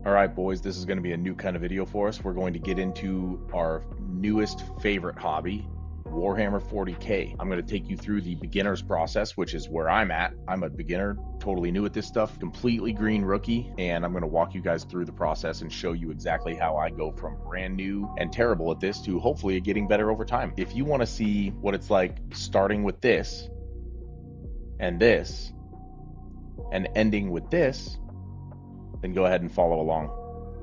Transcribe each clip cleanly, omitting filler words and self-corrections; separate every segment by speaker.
Speaker 1: All right, boys, this is going to be a new kind of video for us. We're going to get into our newest favorite hobby, Warhammer 40k. I'm going to take you through the beginner's process, which is where I'm at. I'm a beginner, totally new at this stuff, completely green rookie, and I'm going to walk you guys through the process and show you exactly how I go from brand new and terrible at this to hopefully getting better over time. If you want to see what it's like starting with this and this and ending with this, then go ahead and follow along.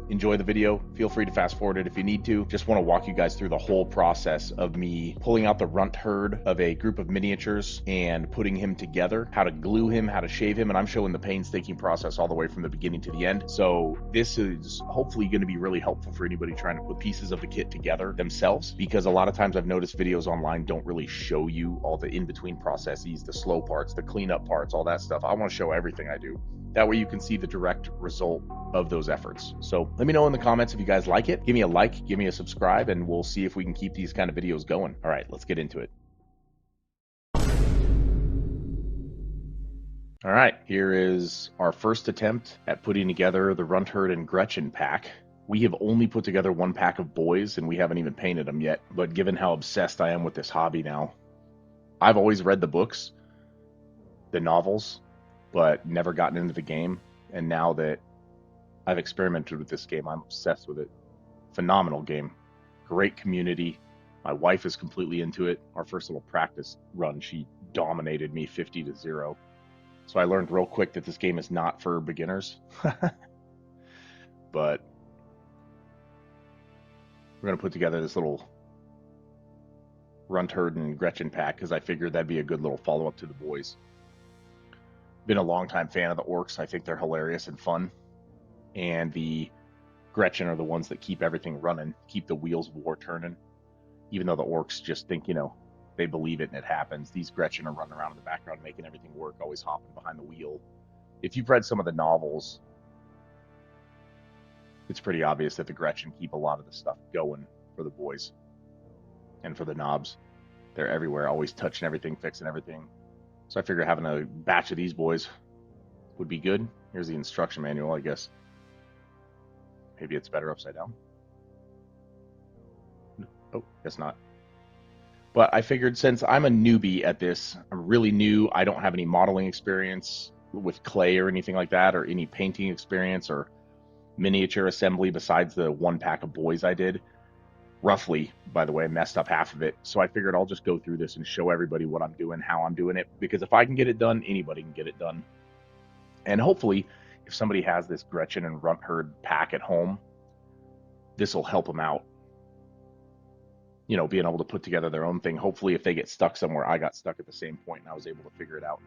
Speaker 1: Enjoy the video. Feel free to fast forward it if you need to. Just want to walk you guys through the whole process of me pulling out the Runtherd of a group of miniatures and putting him together, how to glue him, how to shave him, and I'm showing the painstaking process all the way from the beginning to the end. So this is hopefully going to be really helpful for anybody trying to put pieces of the kit together themselves, because a lot of times I've noticed videos online don't really show you all the in-between processes, the slow parts, the cleanup parts, all that stuff. I want to show everything I do. That way you can see the direct result of those efforts. So let me know in the comments if you guys like it. Give me a like, give me a subscribe, and we'll see if we can keep these kind of videos going. All right, let's get into it. All right, here is our first attempt at putting together the Runtherd and Gretchen pack. We have only put together one pack of boys, and we haven't even painted them yet. But given how obsessed I am with this hobby now, I've always read the books, the novels, but never gotten into the game. And now that I've experimented with this game, I'm obsessed with it. Phenomenal game. Great community. My wife is completely into it. Our first little practice run, she dominated me 50-0. So I learned real quick that this game is not for beginners. But we're going to put together this little Runtherd and Gretchen pack because I figured that'd be a good little follow-up to the boys. Been a long-time fan of the orcs. I think they're hilarious and fun. And the Gretchen are the ones that keep everything running, keep the wheels of war turning. Even though the orcs just think, they believe it and it happens. These Gretchen are running around in the background making everything work, always hopping behind the wheel. If you've read some of the novels, it's pretty obvious that the Gretchen keep a lot of the stuff going for the boys and for the knobs. They're everywhere, always touching everything, fixing everything. So I figure having a batch of these boys would be good. Here's the instruction manual, I guess. Maybe it's better upside down. Oh, guess not. But I figured since I'm a newbie at this, I'm really new, I don't have any modeling experience with clay or anything like that, or any painting experience or miniature assembly besides the one pack of boys I did. Roughly, by the way, I messed up half of it. So I figured I'll just go through this and show everybody what I'm doing, how I'm doing it, because if I can get it done, anybody can get it done. And hopefully, if somebody has this Gretchen and Runtherd pack at home, this will help them out. Being able to put together their own thing. Hopefully, if they get stuck somewhere, I got stuck at the same point and I was able to figure it out.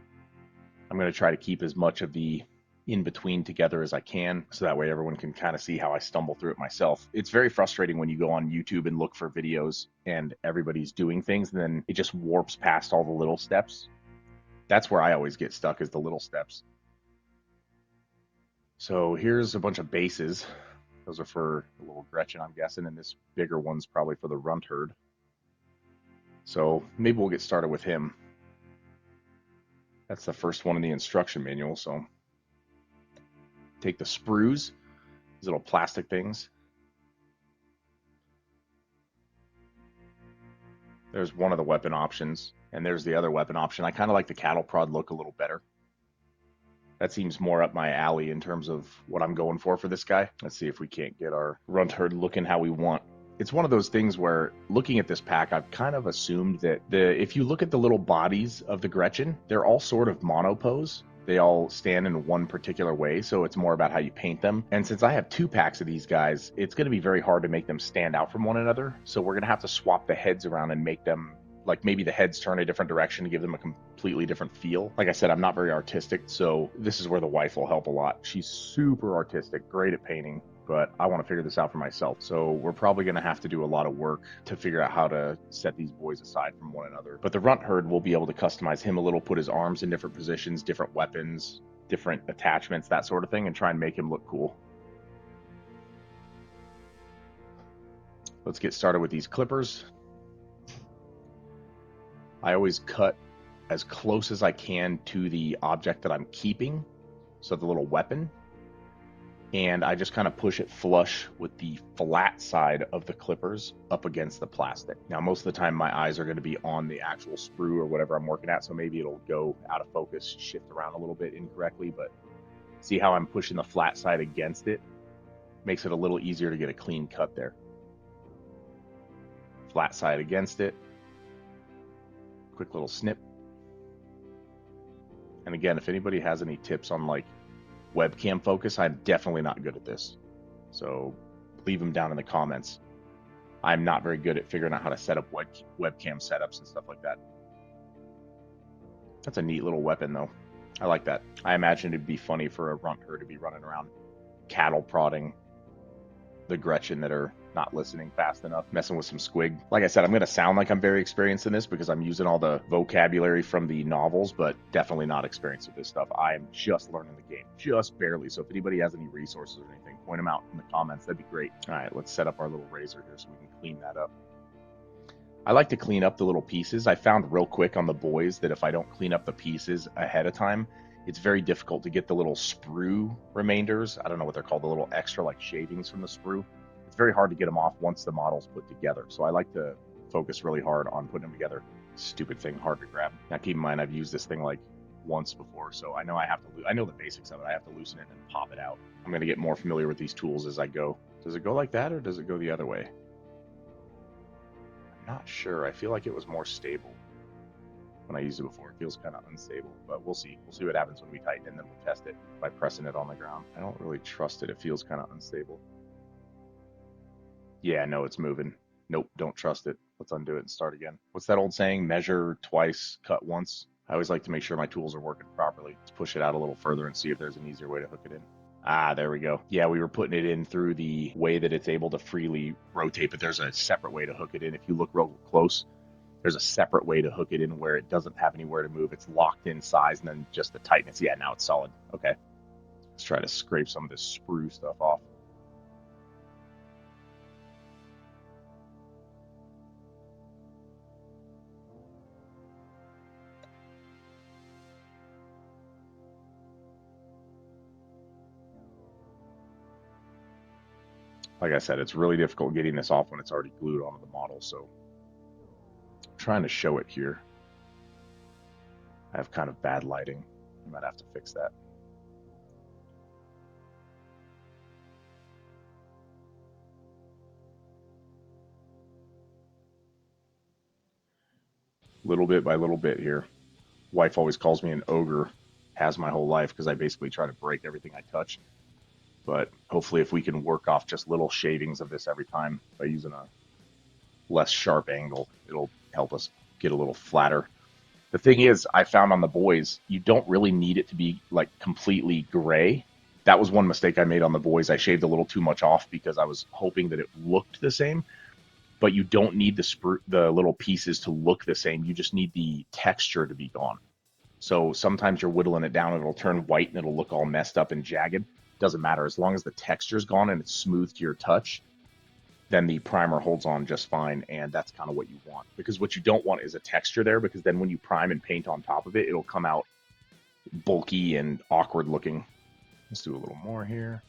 Speaker 1: I'm going to try to keep as much of the in-between together as I can, so that way everyone can kind of see how I stumble through it myself. It's very frustrating when you go on YouTube and look for videos and everybody's doing things and then it just warps past all the little steps. That's where I always get stuck, is the little steps. So here's a bunch of bases. Those are for the little Gretchen, I'm guessing, and this bigger one's probably for the Runtherd. So maybe we'll get started with him. That's the first one in the instruction manual, so take the sprues, these little plastic things. There's one of the weapon options, and there's the other weapon option. I kind of like the cattle prod look a little better. That seems more up my alley in terms of what I'm going for this guy. Let's see if we can't get our Runtherd looking how we want. It's one of those things where, looking at this pack, I've kind of assumed that if you look at the little bodies of the Gretchen, they're all sort of monopose. They all stand in one particular way, so it's more about how you paint them. And since I have two packs of these guys, it's going to be very hard to make them stand out from one another. So we're going to have to swap the heads around and make them, like, maybe the heads turn a different direction to give them a completely different feel. Like I said, I'm not very artistic, so this is where the wife will help a lot. She's super artistic, great at painting, but I want to figure this out for myself. So we're probably going to have to do a lot of work to figure out how to set these boys aside from one another. But the Runtherd, will be able to customize him a little, put his arms in different positions, different weapons, different attachments, that sort of thing, and try and make him look cool. Let's get started with these clippers. I always cut as close as I can to the object that I'm keeping, so the little weapon. and I just kind of push it flush with the flat side of the clippers up against the plastic. Now, most of the time my eyes are going to be on the actual sprue or whatever I'm working at, so maybe it'll go out of focus, shift around a little bit incorrectly, but see how I'm pushing the flat side against it? Makes it a little easier to get a clean cut there. Flat side against it. Quick little snip. And again, if anybody has any tips on like webcam focus, I'm definitely not good at this. So leave them down in the comments. I'm not very good at figuring out how to set up webcam setups and stuff like that. That's a neat little weapon though. I like that. I imagine it'd be funny for a Runtherd to be running around cattle prodding the Gretchen that are not listening fast enough, messing with some squig. Like I said, I'm going to sound like I'm very experienced in this because I'm using all the vocabulary from the novels, but definitely not experienced with this stuff. I'm just learning the game, just barely. So if anybody has any resources or anything, point them out in the comments. That'd be great. All right, let's set up our little razor here so we can clean that up. I like to clean up the little pieces. I found real quick on the boys that if I don't clean up the pieces ahead of time, it's very difficult to get the little sprue remainders. I don't know what they're called, the little extra like shavings from the sprue. It's very hard to get them off once the model's put together. So I like to focus really hard on putting them together. Stupid thing, hard to grab. Now keep in mind, I've used this thing like once before, so I know I know the basics of it. I have to loosen it and pop it out. I'm going to get more familiar with these tools as I go. Does it go like that or does it go the other way? I'm not sure. I feel like it was more stable when I used it before. It feels kind of unstable, but we'll see. We'll see what happens when we tighten it, and then we'll test it by pressing it on the ground. I don't really trust it. It feels kind of unstable. Yeah, no, it's moving. Nope, don't trust it. Let's undo it and start again. What's that old saying? Measure twice, cut once. I always like to make sure my tools are working properly. Let's push it out a little further and see if there's an easier way to hook it in. Ah, there we go. Yeah, we were putting it in through the way that it's able to freely rotate, but there's a separate way to hook it in. If you look real close, there's a separate way to hook it in where it doesn't have anywhere to move. It's locked in size and then just the tightness. Yeah, now it's solid. Okay. Let's try to scrape some of this sprue stuff off. Like I said, it's really difficult getting this off when it's already glued onto the model, so I'm trying to show it here. I have kind of bad lighting. I might have to fix that. Little bit by little bit here. Wife always calls me an ogre, has my whole life, because I basically try to break everything I touch. But hopefully if we can work off just little shavings of this every time by using a less sharp angle, it'll help us get a little flatter. The thing is, I found on the boys, you don't really need it to be like completely gray. That was one mistake I made on the boys. I shaved a little too much off because I was hoping that it looked the same. But you don't need the little pieces to look the same. You just need the texture to be gone. So sometimes you're whittling it down, it'll turn white and it'll look all messed up and jagged. Doesn't matter. As long as the texture's gone and it's smooth to your touch, then the primer holds on just fine, and that's kind of what you want. Because what you don't want is a texture there, because then when you prime and paint on top of it, it'll come out bulky and awkward looking. Let's do a little more here.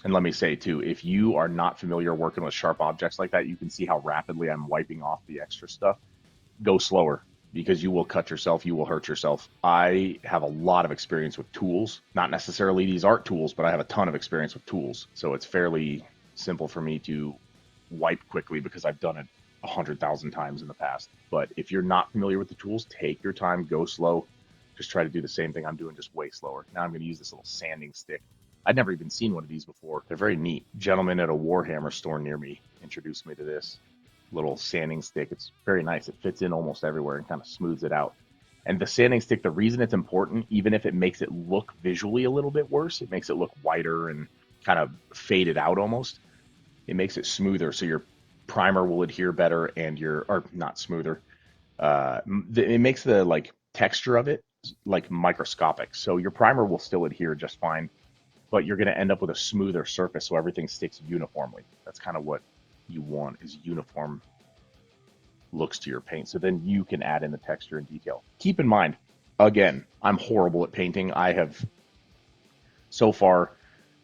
Speaker 1: And let me say too, if you are not familiar working with sharp objects like that, you can see how rapidly I'm wiping off the extra stuff. Go slower, because you will cut yourself, you will hurt yourself. I have a lot of experience with tools, not necessarily these art tools, but I have a ton of experience with tools. So it's fairly simple for me to wipe quickly because I've done it 100,000 times in the past. But if you're not familiar with the tools, take your time, go slow. Just try to do the same thing I'm doing, just way slower. Now I'm going to use this little sanding stick. I'd never even seen one of these before. They're very neat. Gentleman at a Warhammer store near me introduced me to this little sanding stick. It's very nice. It fits in almost everywhere and kind of smooths it out. And the sanding stick, the reason it's important, even if it makes it look visually a little bit worse, it makes it look whiter and kind of faded out almost. It makes it smoother, so your primer will adhere better, and or not smoother. It makes the like texture of it like microscopic, so your primer will still adhere just fine, but you're going to end up with a smoother surface, so everything sticks uniformly. That's kind of what you want, is uniform looks to your paint, so then you can add in the texture and detail. Keep in mind, Again, I'm horrible at painting. I have so far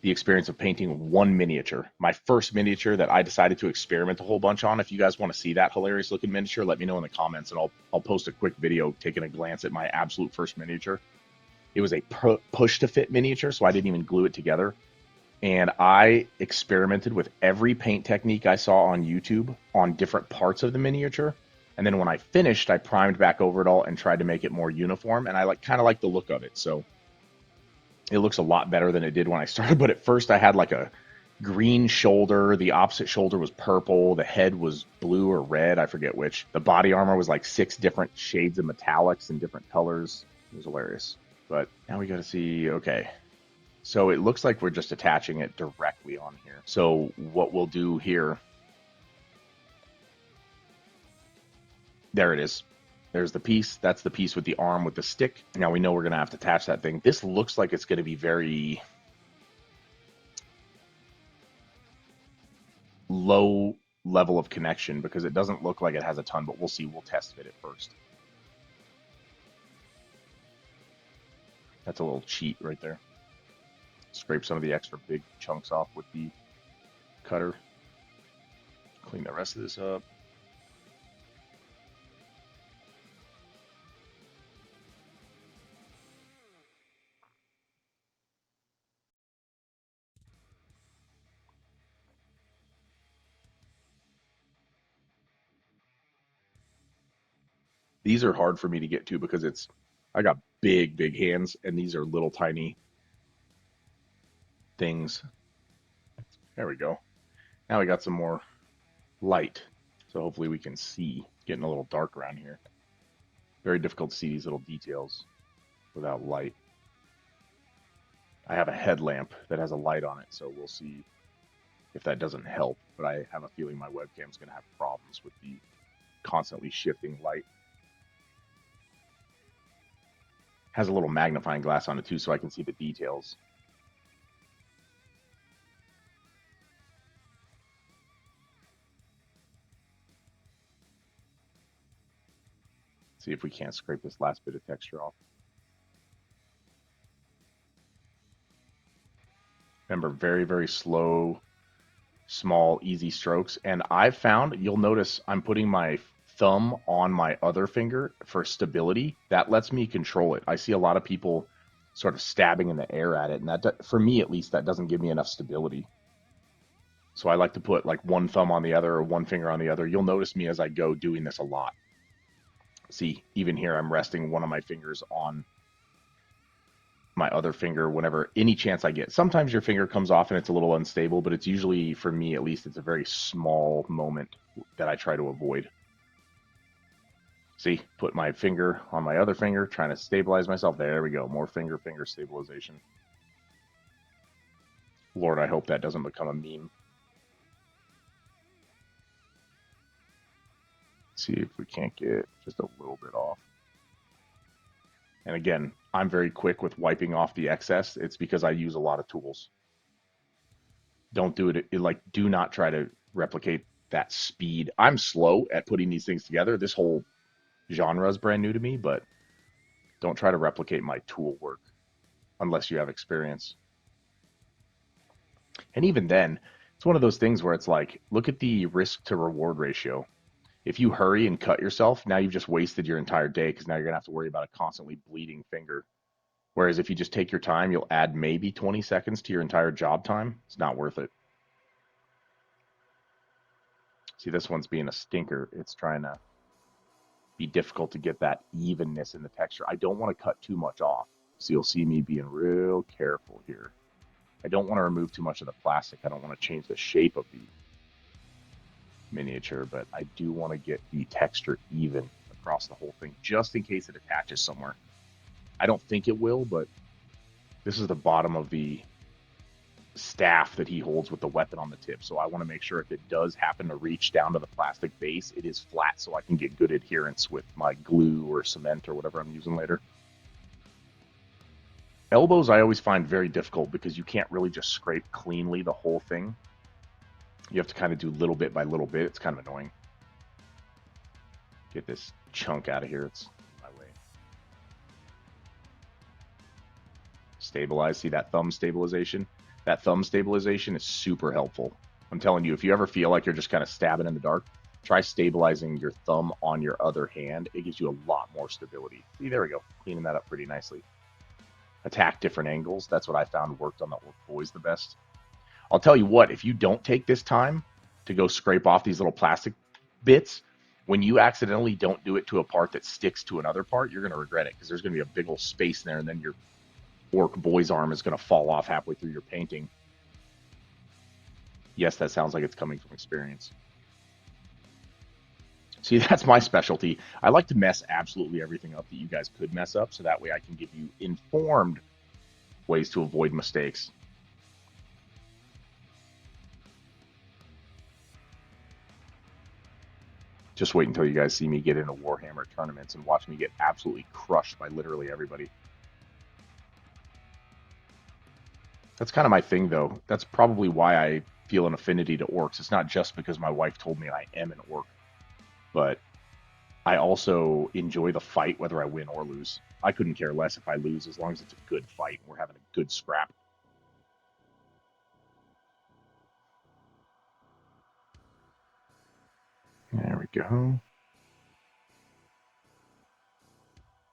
Speaker 1: the experience of painting one miniature. My first miniature that I decided to experiment a whole bunch on. If you guys want to see that hilarious looking miniature, let me know in the comments and I'll post a quick video taking a glance at my absolute first miniature. It was a push to fit miniature, so I didn't even glue it together. And I experimented with every paint technique I saw on YouTube on different parts of the miniature. And then when I finished, I primed back over it all and tried to make it more uniform. And I kind of like the look of it. So it looks a lot better than it did when I started. But at first I had like a green shoulder. The opposite shoulder was purple. The head was blue or red. I forget which. The body armor was like 6 different shades of metallics and different colors. It was hilarious. But now we got to see, okay. So it looks like we're just attaching it directly on here. So what we'll do here, there it is. There's the piece. That's the piece with the arm with the stick. Now we know we're going to have to attach that thing. This looks like it's going to be very low level of connection because it doesn't look like it has a ton, but we'll see. We'll test fit it first. That's a little cheat right there. Scrape some of the extra big chunks off with the cutter. Clean the rest of this up. These are hard for me to get to because I got big hands and these are little tiny things. There we go. Now we got some more light. So hopefully we can see. It's getting a little dark around here. Very difficult to see these little details without light. I have a headlamp that has a light on it, so we'll see if that doesn't help. But I have a feeling my webcam's going to have problems with the constantly shifting light. Has a little magnifying glass on it too, so I can see the details. See if we can't scrape this last bit of texture off. Remember, very slow, small, easy strokes. And I've found, you'll notice I'm putting my thumb on my other finger for stability. That lets me control it. I see a lot of people sort of stabbing in the air at it, and that, for me at least, that doesn't give me enough stability. So I like to put like one thumb on the other or one finger on the other. You'll notice me as I go doing this a lot. See, even here I'm resting one of my fingers on my other finger whenever any chance I get. Sometimes your finger comes off and it's a little unstable, but it's usually, for me at least, it's a very small moment that I try to avoid. See, put my finger on my other finger, trying to stabilize myself. There we go. More finger stabilization. Lord, I hope that doesn't become a meme. See if we can't get just a little bit off. And again, I'm very quick with wiping off the excess. It's because I use a lot of tools. Don't do it. Like, do not try to replicate that speed. I'm slow at putting these things together. This whole genre is brand new to me, but don't try to replicate my tool work unless you have experience. And even then, it's one of those things where it's like, look at the risk to reward ratio. If you hurry and cut yourself, now you've just wasted your entire day because now you're going to have to worry about a constantly bleeding finger. Whereas if you just take your time, you'll add maybe 20 seconds to your entire job time. It's not worth it. See, this one's being a stinker. It's trying to be difficult to get that evenness in the texture. I don't want to cut too much off. So you'll see me being real careful here. I don't want to remove too much of the plastic. I don't want to change the shape of the miniature, but I do want to get the texture even across the whole thing, just in case it attaches somewhere. I don't think it will, but this is the bottom of the staff that he holds with the weapon on the tip, so I want to make sure if it does happen to reach down to the plastic base, it is flat so I can get good adherence with my glue or cement or whatever I'm using later. Elbows I always find very difficult because you can't really just scrape cleanly the whole thing. You have to kind of do little bit by little bit. It's kind of annoying. Get this chunk out of here. It's in my way. stabilize. See that thumb stabilization? That thumb stabilization is super helpful. I'm telling you, if you ever feel like you're just kind of stabbing in the dark, try stabilizing your thumb on your other hand. It gives you a lot more stability. See, there we go. Cleaning that up pretty nicely. Attack different angles. That's what I found worked on the orc boys the best. I'll tell you what, if you don't take this time to go scrape off these little plastic bits, when you accidentally don't do it to a part that sticks to another part, you're going to regret it because there's going to be a big old space in there, and then your orc boy's arm is going to fall off halfway through your painting. Yes, that sounds like it's coming from experience. See, that's my specialty. I like to mess absolutely everything up that you guys could mess up, so that way I can give you informed ways to avoid mistakes. Just wait until you guys see me get into Warhammer tournaments and watch me get absolutely crushed by literally everybody. That's kind of my thing, though. That's probably why I feel an affinity to orcs. It's not just because my wife told me I am an orc, but I also enjoy the fight whether I win or lose. I couldn't care less if I lose as long as it's a good fight and we're having a good scrap. There we go.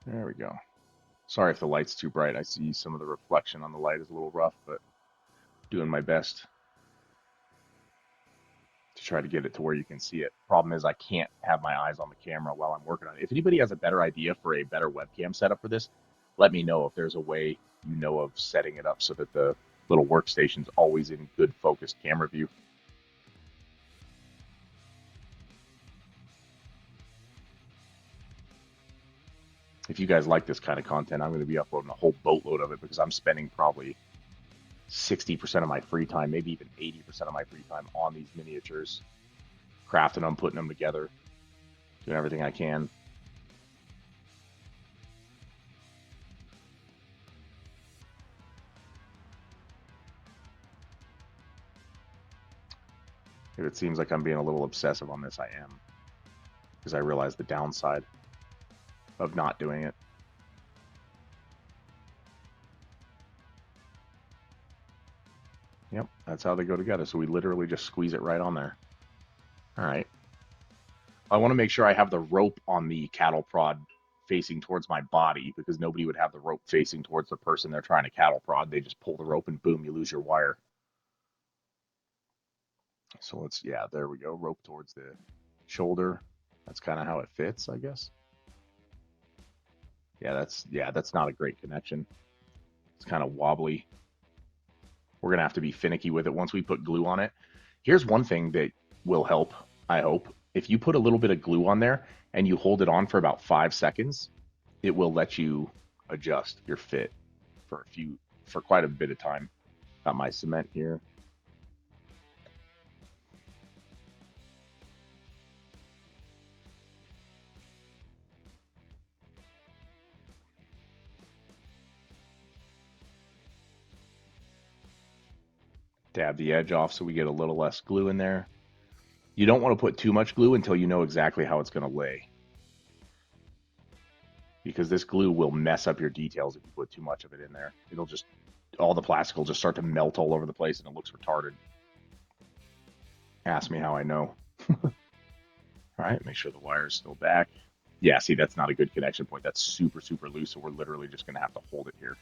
Speaker 1: There we go. Sorry if the light's too bright. I see some of the reflection on the light is a little rough, but doing my best to try to get it to where you can see it. Problem is I can't have my eyes on the camera while I'm working on it. If anybody has a better idea for a better webcam setup for this, let me know if there's a way you know of setting it up so that the little workstation's always in good focused camera view. If you guys like this kind of content, I'm going to be uploading a whole boatload of it because I'm spending probably 60% of my free time, maybe even 80% of my free time on these miniatures, crafting them, putting them together, doing everything I can. If it seems like I'm being a little obsessive on this, I am, because I realize the downside of not doing it. Yep, that's how they go together. So we literally just squeeze it right on there. All right. I want to make sure I have the rope on the cattle prod facing towards my body, because nobody would have the rope facing towards the person they're trying to cattle prod. They just pull the rope and boom, you lose your wire. So let's, yeah, there we go. Rope towards the shoulder. That's kind of how it fits, I guess. Yeah, that's not a great connection. It's kind of wobbly. We're gonna have to be finicky with it once we put glue on it. Here's one thing that will help, I hope. If you put a little bit of glue on there and you hold it on for about 5 seconds, it will let you adjust your fit for quite a bit of time. Got my cement here. Dab the edge off so we get a little less glue in there. You don't want to put too much glue until you know exactly how it's going to lay, because this glue will mess up your details if you put too much of it in there. It'll just, all the plastic will just start to melt all over the place and it looks retarded. Ask me how I know. All right, make sure the wire is still back. Yeah, see, that's not a good connection point. That's super, super loose, so we're literally just going to have to hold it here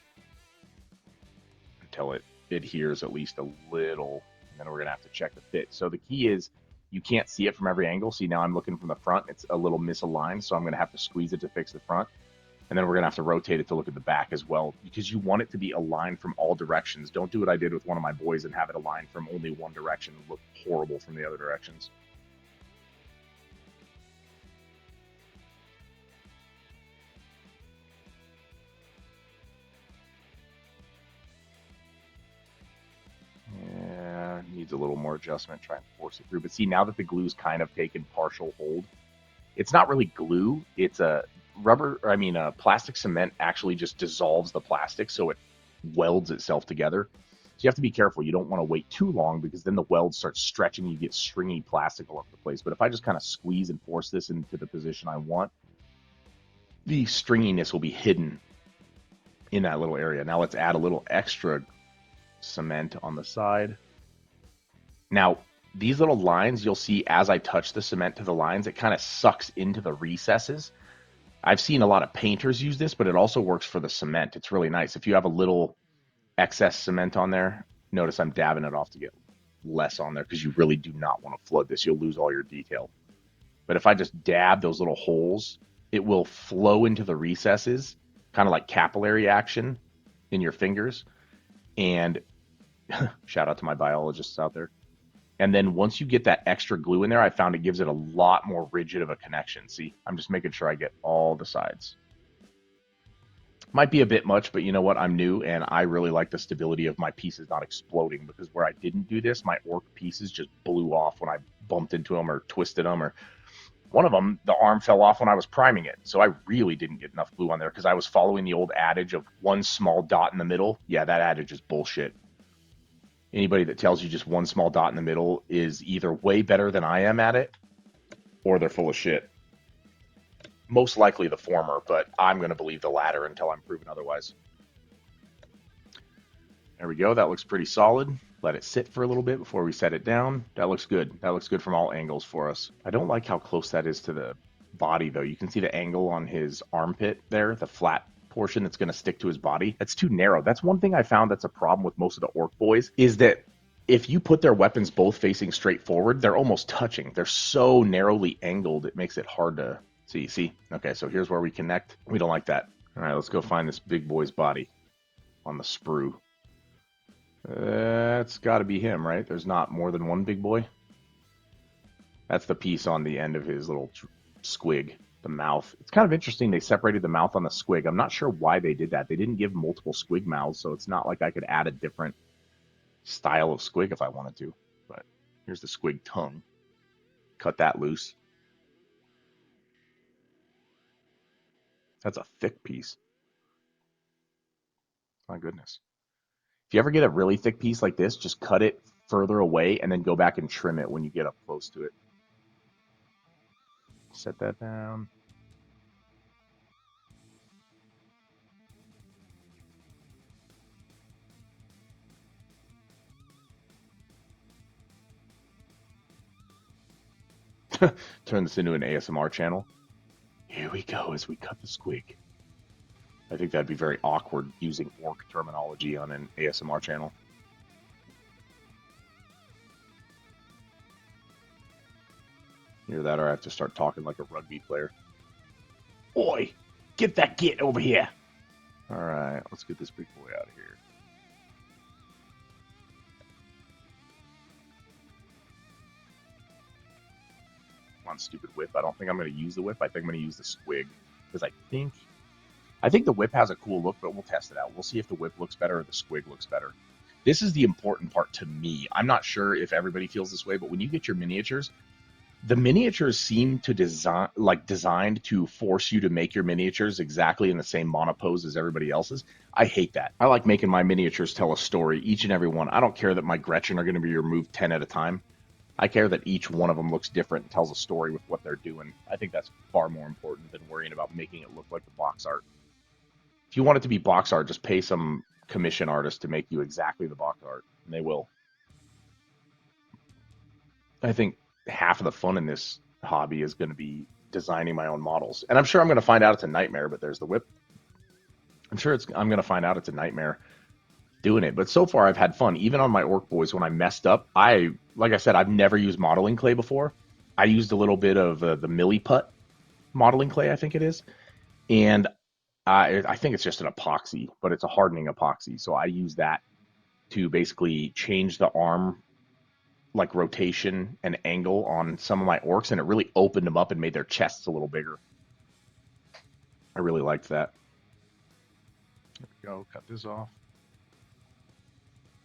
Speaker 1: until it adheres at least a little, and then we're going to have to check the fit. So the key is you can't see it from every angle. See, now I'm looking from the front. It's a little misaligned, so I'm going to have to squeeze it to fix the front. And then we're going to have to rotate it to look at the back as well, because you want it to be aligned from all directions. Don't do what I did with one of my boys and have it aligned from only one direction and look horrible from the other directions. Yeah, needs a little more adjustment, try and force it through. But see, now that the glue's kind of taken partial hold, it's not really glue. It's a plastic cement actually just dissolves the plastic, so it welds itself together. So you have to be careful. You don't want to wait too long, because then the weld starts stretching. You get stringy plastic all over the place. But if I just kind of squeeze and force this into the position I want, the stringiness will be hidden in that little area. Now let's add a little extra cement on the side. Now, these little lines, you'll see as I touch the cement to the lines, it kind of sucks into the recesses. I've seen a lot of painters use this, but it also works for the cement. It's really nice. If you have a little excess cement on there, notice I'm dabbing it off to get less on there because you really do not want to flood this. You'll lose all your detail. But if I just dab those little holes, it will flow into the recesses, kind of like capillary action in your fingers. And shout out to my biologists out there. And then once you get that extra glue in there, I found it gives it a lot more rigid of a connection. See, I'm just making sure I get all the sides. Might be a bit much, but you know what? I'm new, and I really like the stability of my pieces not exploding, because where I didn't do this, my orc pieces just blew off when I bumped into them or twisted them, or one of them, the arm fell off when I was priming it. So I really didn't get enough glue on there because I was following the old adage of one small dot in the middle. Yeah, that adage is bullshit. Anybody that tells you just one small dot in the middle is either way better than I am at it, or they're full of shit. Most likely the former, but I'm going to believe the latter until I'm proven otherwise. There we go. That looks pretty solid. Let it sit for a little bit before we set it down. That looks good. That looks good from all angles for us. I don't like how close that is to the body, though. You can see the angle on his armpit there, the flat portion that's going to stick to his body. That's too narrow. That's one thing I found that's a problem with most of the orc boys, is that if you put their weapons both facing straight forward, they're almost touching. They're so narrowly angled, it makes it hard to see. See? Okay, so here's where we connect. We don't like that. All right, let's go find this big boy's body on the sprue. That's got to be him, right? There's not more than one big boy. That's the piece on the end of his little squig, the mouth. It's kind of interesting they separated the mouth on the squig. I'm not sure why they did that. They didn't give multiple squig mouths, so it's not like I could add a different style of squig if I wanted to. But here's the squig tongue. Cut that loose. That's a thick piece. My goodness. If you ever get a really thick piece like this, just cut it further away and then go back and trim it when you get up close to it. Set that down. Turn this into an ASMR channel. Here we go as we cut the squig. I think that'd be very awkward using orc terminology on an ASMR channel. Either that or I have to start talking like a rugby player. Oi, get that git over here. All right, let's get this big boy out of here. Come on, stupid whip. I don't think I'm going to use the whip. I think I'm going to use the squig, because I think the whip has a cool look, but we'll test it out. We'll see if the whip looks better or the squig looks better. This is the important part to me. I'm not sure if everybody feels this way, but when you get your miniatures, the miniatures seem to designed to force you to make your miniatures exactly in the same monopose as everybody else's. I hate that. I like making my miniatures tell a story, each and every one. I don't care that my Gretchen are going to be removed 10 at a time. I care that each one of them looks different and tells a story with what they're doing. I think that's far more important than worrying about making it look like the box art. If you want it to be box art, just pay some commission artist to make you exactly the box art, and they will. I think half of the fun in this hobby is going to be designing my own models. And I'm sure I'm going to find out it's a nightmare, but there's the whip. I'm going to find out it's a nightmare doing it. But so far I've had fun. Even on my orc boys, when I messed up, like I said, I've never used modeling clay before. I used a little bit of the Milliput modeling clay, I think it is. And I think it's just an epoxy, but it's a hardening epoxy. So I use that to basically change the arm like rotation and angle on some of my orcs, and it really opened them up and made their chests a little bigger. I really liked that. There we go. Cut this off.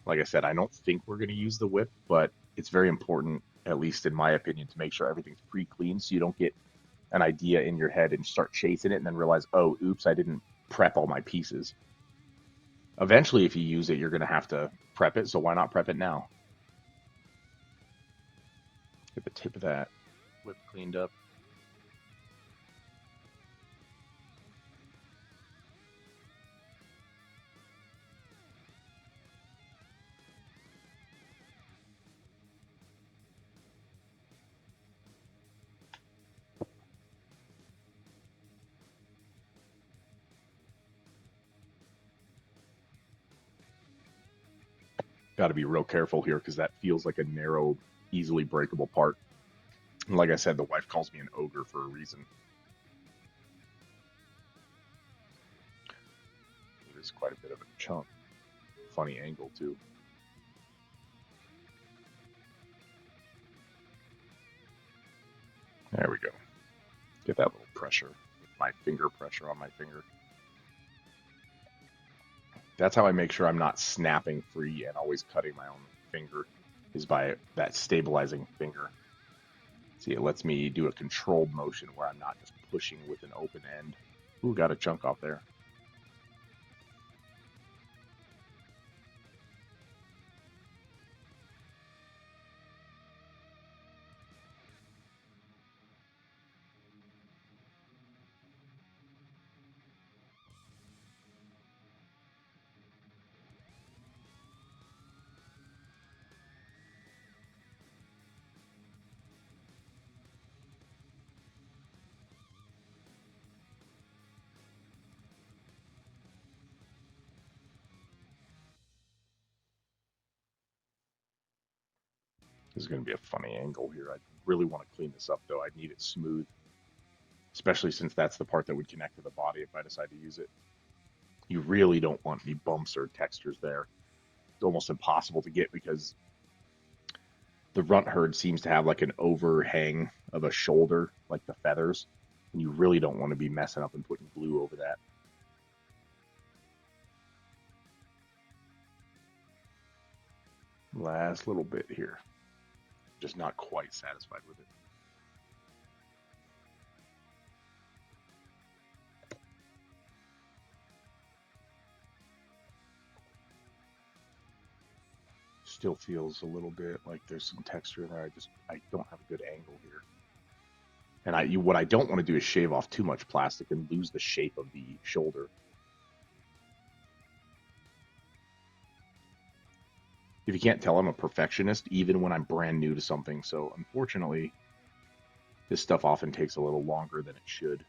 Speaker 1: Like I said, I don't think we're going to use the whip, but it's very important, at least in my opinion, to make sure everything's pre-clean so you don't get an idea in your head and start chasing it and then realize, oh, oops, I didn't prep all my pieces. Eventually, if you use it, you're going to have to prep it, so why not prep it now? Get the tip of that whip cleaned up. Got to be real careful here because that feels like a narrow, easily breakable part. And like I said, the wife calls me an ogre for a reason. It is quite a bit of a chunk. Funny angle too. There we go. Get that little pressure, my finger pressure on my finger. That's how I make sure I'm not snapping free and always cutting my own finger, is by that stabilizing finger. See, it lets me do a controlled motion where I'm not just pushing with an open end. Ooh, got a chunk off there. This is going to be a funny angle here. I really want to clean this up, though. I need it smooth, especially since that's the part that would connect to the body if I decide to use it. You really don't want any bumps or textures there. It's almost impossible to get because the Runtherd seems to have like an overhang of a shoulder, like the feathers, and you really don't want to be messing up and putting glue over that. Last little bit here. Just not quite satisfied with it. Still feels a little bit like there's some texture in there. I don't have a good angle here. And what I don't want to do is shave off too much plastic and lose the shape of the shoulder. If you can't tell, I'm a perfectionist even when I'm brand new to something. So unfortunately, this stuff often takes a little longer than it should.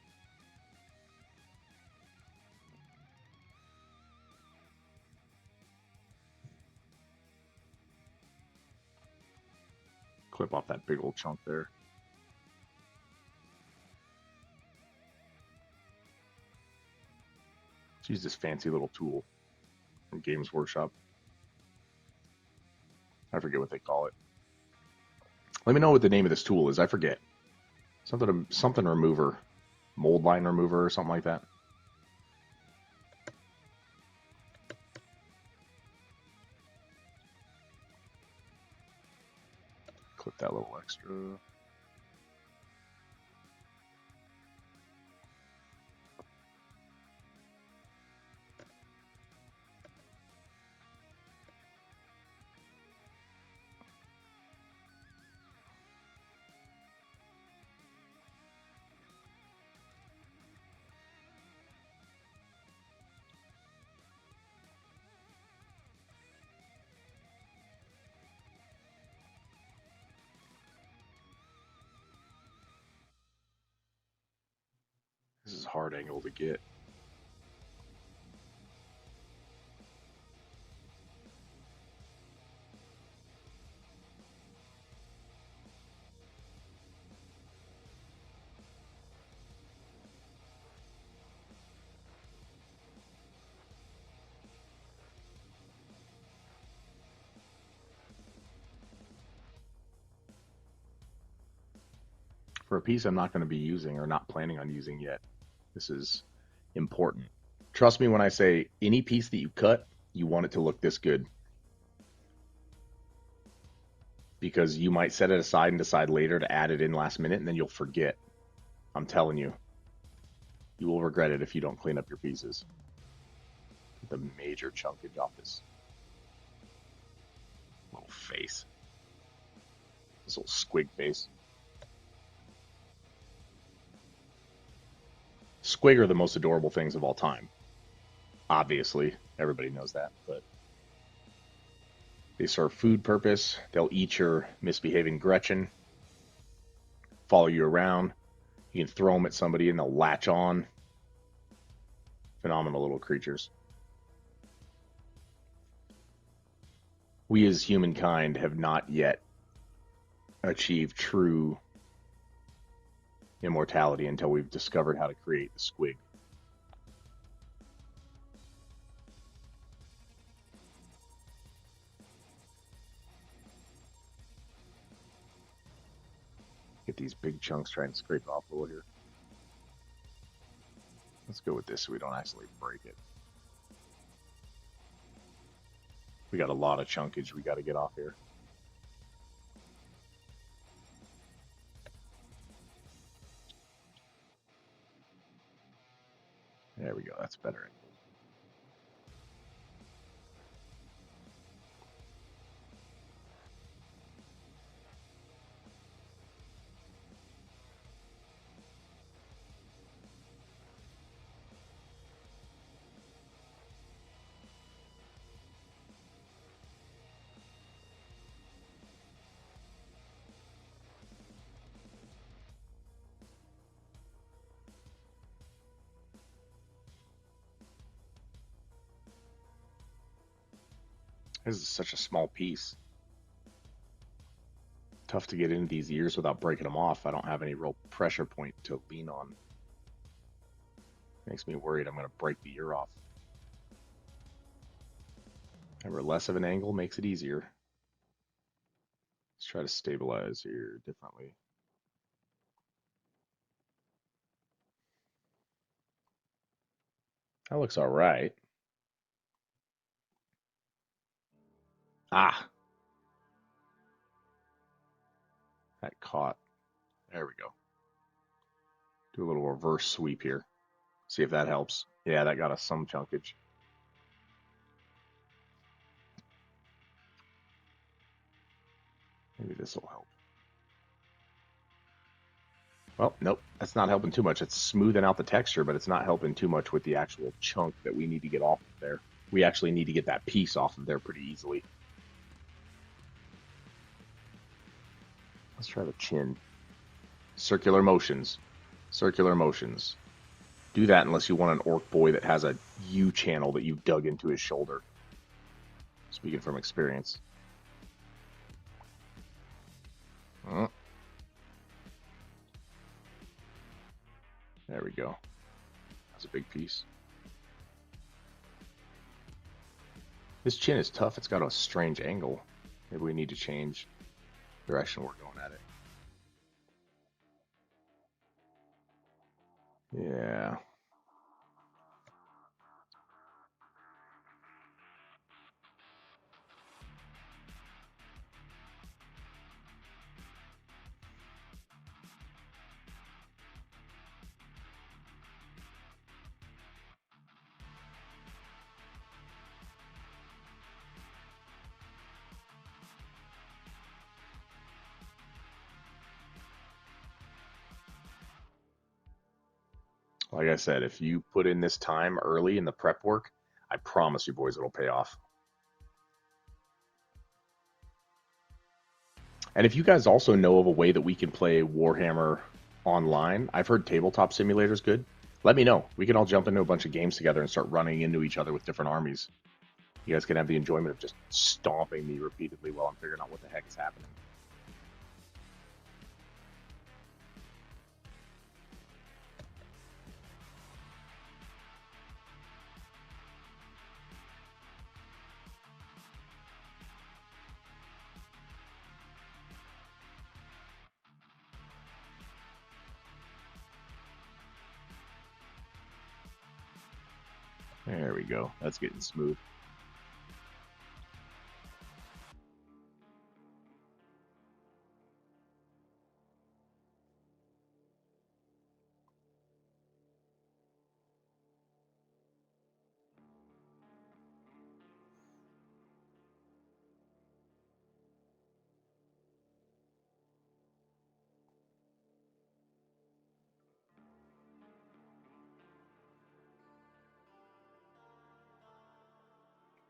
Speaker 1: Clip off that big old chunk there. Let's use this fancy little tool from Games Workshop. I forget what they call it. Let me know what the name of this tool is. I forget. Something remover, mold line remover or something like that. Clip that little extra. This is a hard angle to get. For a piece I'm not going to be using or not planning on using yet, this is important. Trust me when I say any piece that you cut, you want it to look this good. Because you might set it aside and decide later to add it in last minute, and then you'll forget. I'm telling you. You will regret it if you don't clean up your pieces. The major chunkage off this little face. This little squig face. Squig are the most adorable things of all time. Obviously, everybody knows that, but they serve food purpose. They'll eat your misbehaving Gretchen, follow you around. You can throw them at somebody and they'll latch on. Phenomenal little creatures. We as humankind have not yet achieved true immortality until we've discovered how to create the squig. Get these big chunks, try and scrape off a little here. Let's go with this so we don't actually break it. We got a lot of chunkage we got to get off here. There we go, that's better. This is such a small piece. Tough to get into these ears without breaking them off. I don't have any real pressure point to lean on. Makes me worried I'm going to break the ear off. However, less of an angle makes it easier. Let's try to stabilize here differently. That looks all right. Ah, that caught. There we go. Do a little reverse sweep here. See if that helps. Yeah, that got us some chunkage. Maybe this will help. Well, nope, that's not helping too much. It's smoothing out the texture, but it's not helping too much with the actual chunk that we need to get off of there. We actually need to get that piece off of there pretty easily. Let's try the chin. Circular motions. Circular motions. Do that unless you want an orc boy that has a U channel that you dug into his shoulder. Speaking from experience. There we go. That's a big piece. This chin is tough. It's got a strange angle. Maybe we need to change the direction we're going at it. Yeah. Like I said, if you put in this time early in the prep work, I promise you boys it'll pay off. And if you guys also know of a way that we can play Warhammer online, I've heard Tabletop Simulator's good. Let me know. We can all jump into a bunch of games together and start running into each other with different armies. You guys can have the enjoyment of just stomping me repeatedly while I'm figuring out what the heck is happening. There we go. That's getting smooth.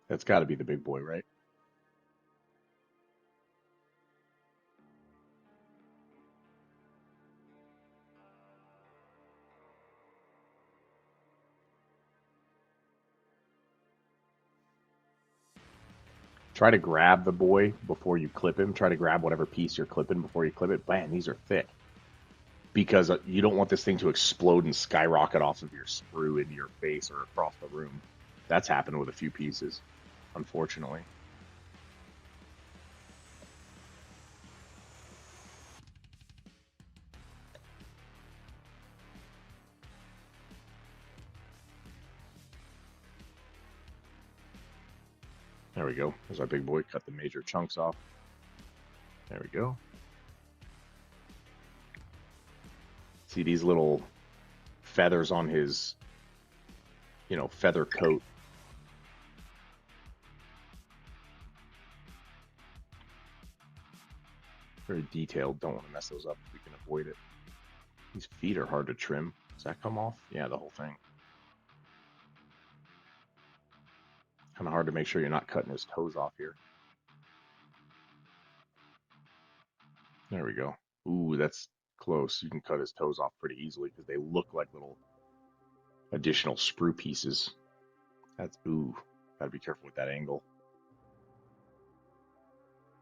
Speaker 1: That's got to be the big boy, right? Try to grab the boy before you clip him. Try to grab whatever piece you're clipping before you clip it. Man, these are thick. Because you don't want this thing to explode and skyrocket off of your sprue into your face or across the room. That's happened with a few pieces, unfortunately. There we go. There's our big boy. Cut the major chunks off. There we go. See these little feathers on his, feather coat. Very detailed. Don't want to mess those up if we can avoid it. These feet are hard to trim. Does that come off? Yeah, the whole thing. Kind of hard to make sure you're not cutting his toes off here. There we go. Ooh, that's close. You can cut his toes off pretty easily because they look like little additional sprue pieces. That's, ooh, gotta be careful with that angle.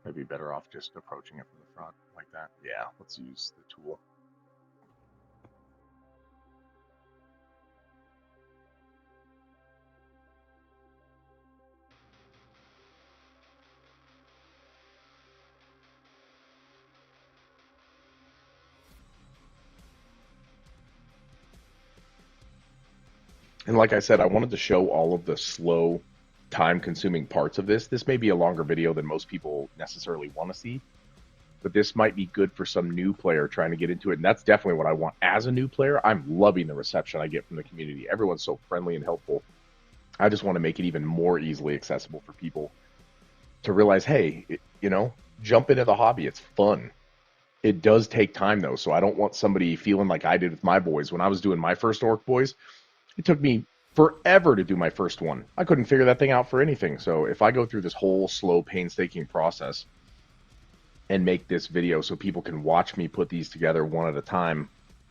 Speaker 1: I'd be better off just approaching it from the front like that. Yeah, let's use the tool. And like I said, I wanted to show all of the slow, time-consuming parts of this. This may be a longer video than most people necessarily want to see, but this might be good for some new player trying to get into it. And that's definitely what I want. As a new player, I'm loving the reception I get from the community. Everyone's so friendly and helpful. I just want to make it even more easily accessible for people to realize, hey, jump into the hobby. It's fun. It does take time, though, so I don't want somebody feeling like I did with my boys. When I was doing my first Orc Boys, it took me forever to do my first one. I couldn't figure that thing out for anything. So if I go through this whole slow, painstaking process and make this video so people can watch me put these together one at a time,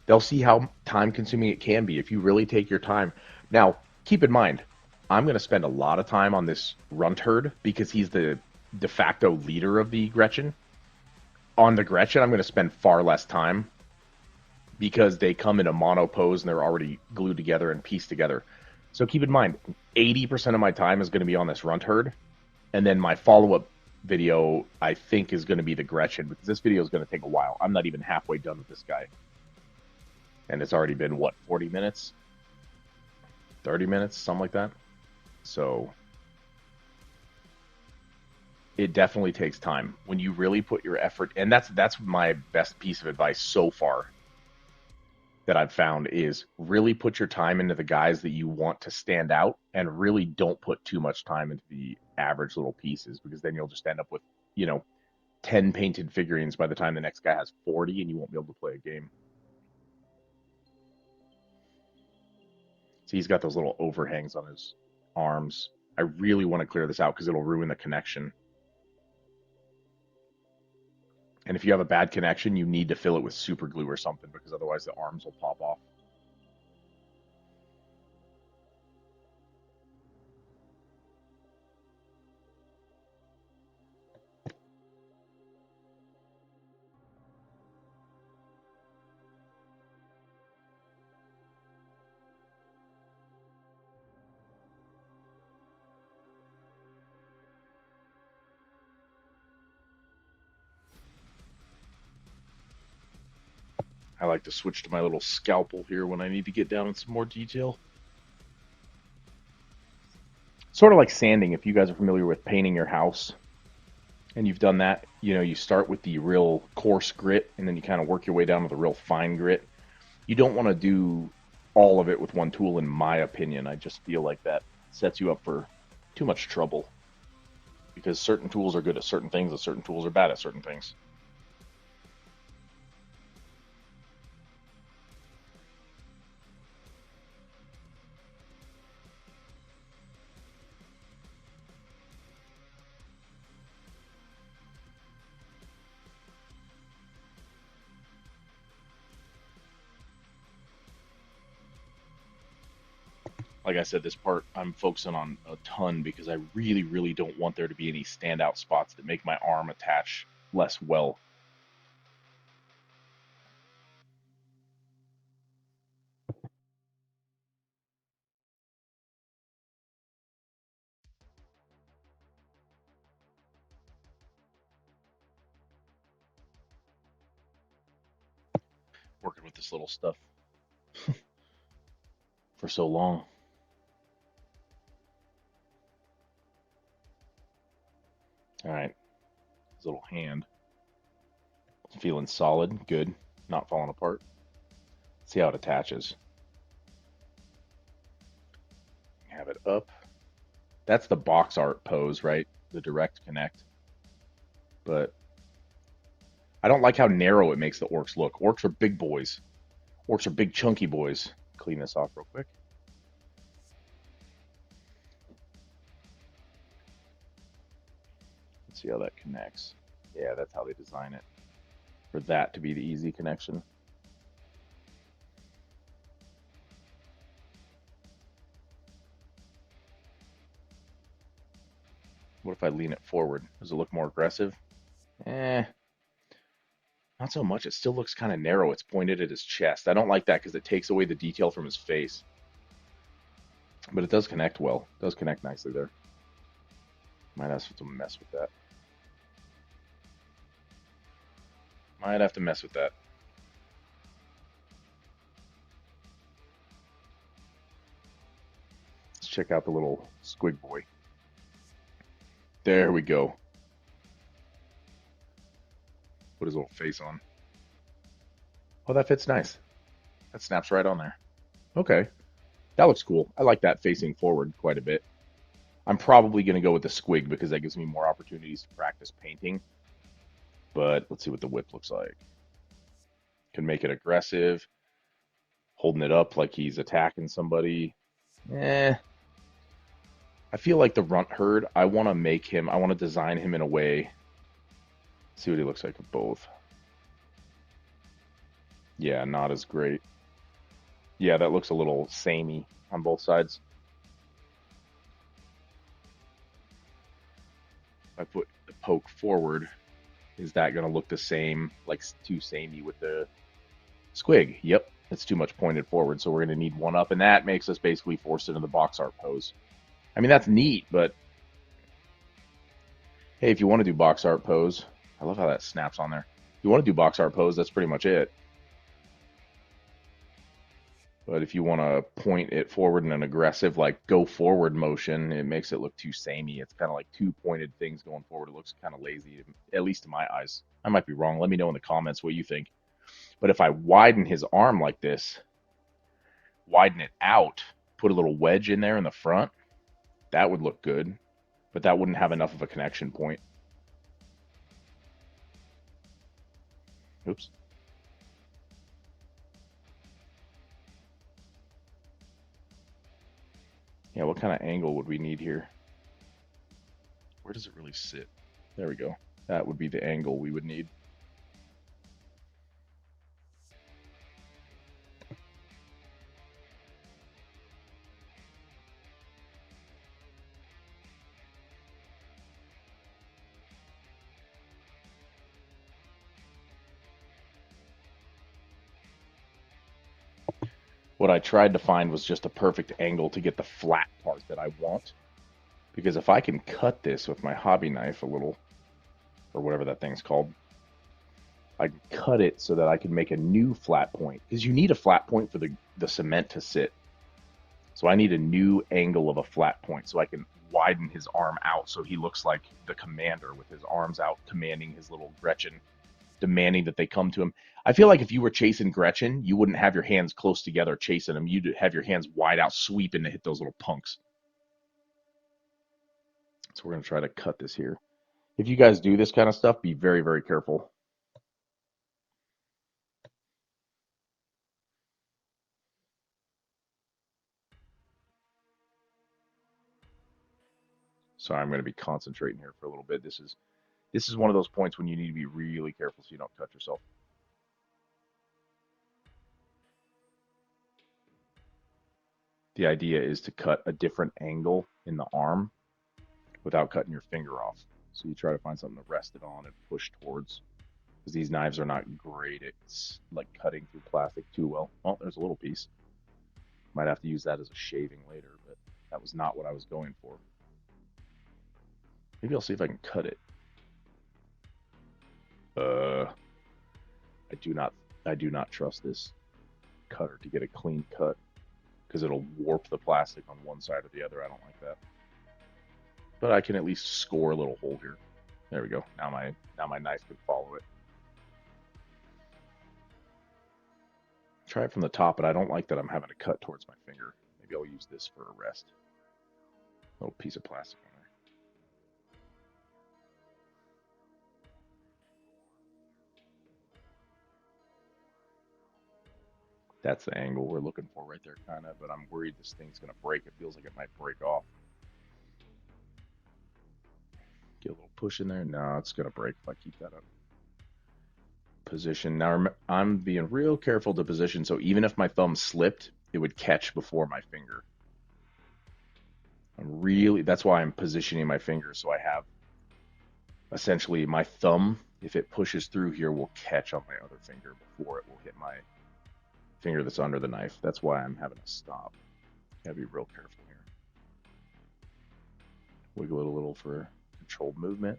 Speaker 1: they'll see how time-consuming it can be if you really take your time. Now, keep in mind, I'm going to spend a lot of time on this Runtherd because he's the de facto leader of the Gretchen. On the Gretchen, I'm going to spend far less time because they come in a mono pose and they're already glued together and pieced together. So keep in mind, 80% of my time is going to be on this Runtherd, and then my follow-up video, I think, is going to be the Gretchen, because this video is going to take a while. I'm not even halfway done with this guy. And it's already been, what, 40 minutes? 30 minutes? Something like that. So it definitely takes time. When you really put your effort, and that's my best piece of advice so far that I've found, is really put your time into the guys that you want to stand out, and really don't put too much time into the average little pieces, because then you'll just end up with, 10 painted figurines by the time the next guy has 40, and you won't be able to play a game. See, he's got those little overhangs on his arms. I really want to clear this out because it'll ruin the connection. And if you have a bad connection, you need to fill it with super glue or something, because otherwise the arms will pop off. I like to switch to my little scalpel here when I need to get down in some more detail. Sort of like sanding, if you guys are familiar with painting your house and you've done that, you start with the real coarse grit and then you kind of work your way down to the real fine grit. You don't want to do all of it with one tool, in my opinion. I just feel like that sets you up for too much trouble, because certain tools are good at certain things and certain tools are bad at certain things. Like I said, this part I'm focusing on a ton because I really, really don't want there to be any standout spots that make my arm attach less well. Working with this little stuff for so long. All right, his little hand. Feeling solid, good, not falling apart. See how it attaches. Have it up. That's the box art pose, right? The direct connect. But I don't like how narrow it makes the orcs look. Orcs are big boys. Orcs are big chunky boys. Clean this off real quick. Let's see how that connects. Yeah, that's how they design it. For that to be the easy connection. What if I lean it forward? Does it look more aggressive? Eh, not so much. It still looks kind of narrow. It's pointed at his chest. I don't like that because it takes away the detail from his face. But it does connect well. It does connect nicely there. Might have to mess with that. Might have to mess with that. Let's check out the little squig boy. There we go. Put his little face on. Oh, that fits nice. That snaps right on there. Okay. That looks cool. I like that facing forward quite a bit. I'm probably going to go with the squig because that gives me more opportunities to practice painting. But let's see what the whip looks like. Can make it aggressive. Holding it up like he's attacking somebody. Eh. I feel like the Runtherd, I want to make him, I want to design him in a way. See what he looks like with both. Yeah, not as great. Yeah, that looks a little samey on both sides. If I put the poke forward, is that going to look the same, like too samey with the squig? Yep, it's too much pointed forward, so we're going to need one up, and that makes us basically forced into the box art pose. I mean, that's neat, but hey, if you want to do box art pose, I love how that snaps on there. If you want to do box art pose, that's pretty much it. But if you want to point it forward in an aggressive, like go forward motion, it makes it look too samey. It's kind of like two pointed things going forward. It looks kind of lazy, at least in my eyes. I might be wrong. Let me know in the comments what you think. But if I widen his arm like this, widen it out, put a little wedge in there in the front, that would look good. But that wouldn't have enough of a connection point. Oops. Yeah, what kind of angle would we need here? Where does it really sit? There we go. That would be the angle we would need. What I tried to find was just a perfect angle to get the flat part that I want. Because if I can cut this with my hobby knife a little, or whatever that thing's called, I can cut it so that I can make a new flat point. Because you need a flat point for the cement to sit. So I need a new angle of a flat point so I can widen his arm out so he looks like the commander with his arms out commanding his little Gretchen, demanding that they come to him. I feel like if you were chasing Gretchen, you wouldn't have your hands close together chasing him. You'd have your hands wide out sweeping to hit those little punks. So we're going to try to cut this here. If you guys do this kind of stuff, be very, very careful. So I'm going to be concentrating here for a little bit. This is one of those points when you need to be really careful so you don't cut yourself. The idea is to cut a different angle in the arm without cutting your finger off. So you try to find something to rest it on and push towards, because these knives are not great at like cutting through plastic too well. Oh, there's a little piece. Might have to use that as a shaving later, but that was not what I was going for. Maybe I'll see if I can cut it. I do not trust this cutter to get a clean cut because it'll warp the plastic on one side or the other. I don't like that. But I can at least score a little hole here. There we go. Now my knife can follow it. Try it from the top, but I don't like that I'm having to cut towards my finger. Maybe I'll use this for a rest. Little piece of plastic on there. That's the angle we're looking for right there, kind of, but I'm worried this thing's going to break. It feels like it might break off. Get a little push in there. No, it's going to break if I keep that up. Position. Now, I'm being real careful to position, so even if my thumb slipped, it would catch before my finger. That's why I'm positioning my finger, so I have essentially my thumb, if it pushes through here, will catch on my other finger before it will hit my finger that's under the knife. That's why I'm having to stop. Gotta be real careful here. Wiggle it a little for controlled movement.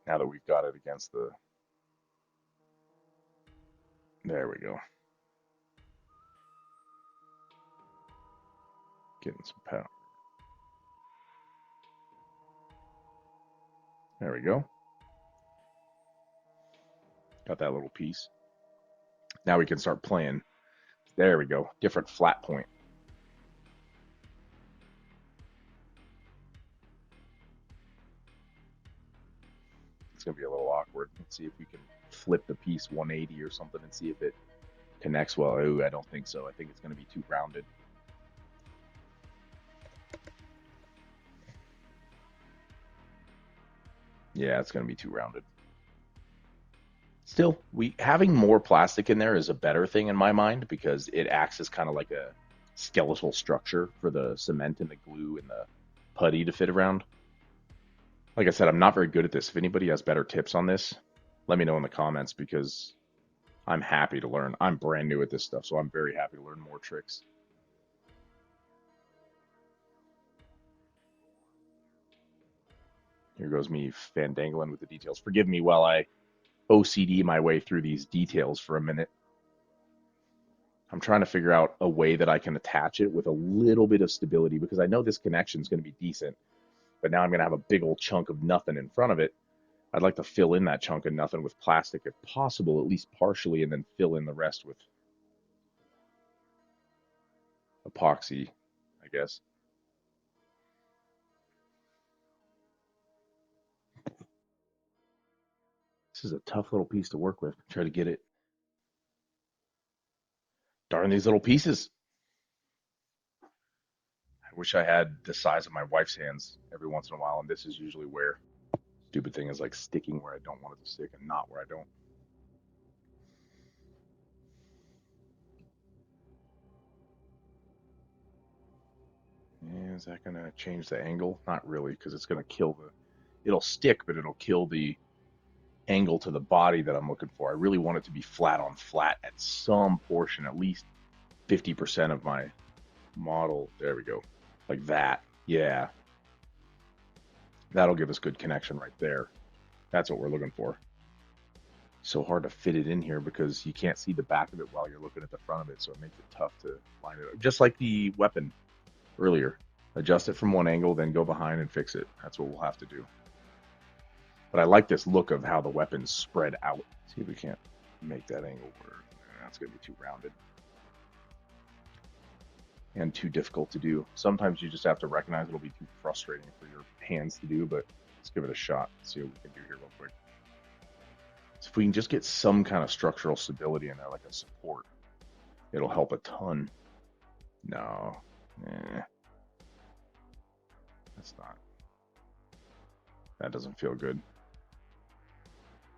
Speaker 1: Now that we've got it against the... There we go. Getting some power. There we go. Got that little piece. Now we can start playing. There we go. Different flat point. It's going to be a little awkward. Let's see if we can flip the piece 180 or something and see if it connects well. Ooh, I don't think so. I think it's going to be too rounded. Yeah, it's going to be too rounded. Still, having more plastic in there is a better thing in my mind because it acts as kind of like a skeletal structure for the cement and the glue and the putty to fit around. Like I said, I'm not very good at this. If anybody has better tips on this, let me know in the comments because I'm happy to learn. I'm brand new at this stuff, so I'm very happy to learn more tricks. Here goes me fandangling with the details. Forgive me while I OCD my way through these details for a minute. I'm trying to figure out a way that I can attach it with a little bit of stability because I know this connection is going to be decent, but now I'm going to have a big old chunk of nothing in front of it. I'd like to fill in that chunk of nothing with plastic if possible, at least partially, and then fill in the rest with epoxy, I guess. This is a tough little piece to work with. Try to get it. Darn these little pieces. I wish I had the size of my wife's hands every once in a while, and this is usually where stupid thing is like sticking where I don't want it to stick and not where I don't. Yeah, is that going to change the angle? Not really, because it's going to kill the... It'll stick, but it'll kill the angle to the body that I'm looking for. I really want it to be flat on flat at some portion, at least 50% of my model. There we go. Like that. Yeah. That'll give us good connection right there. That's what we're looking for. So hard to fit it in here because you can't see the back of it while you're looking at the front of it, so it makes it tough to line it up. Just like the weapon earlier. Adjust it from one angle, then go behind and fix it. That's what we'll have to do. But I like this look of how the weapon's spread out. See if we can't make that angle work. That's going to be too rounded. And too difficult to do. Sometimes you just have to recognize it'll be too frustrating for your hands to do, but let's give it a shot. See what we can do here real quick. So if we can just get some kind of structural stability in there, like a support, it'll help a ton. No. That's not. That doesn't feel good.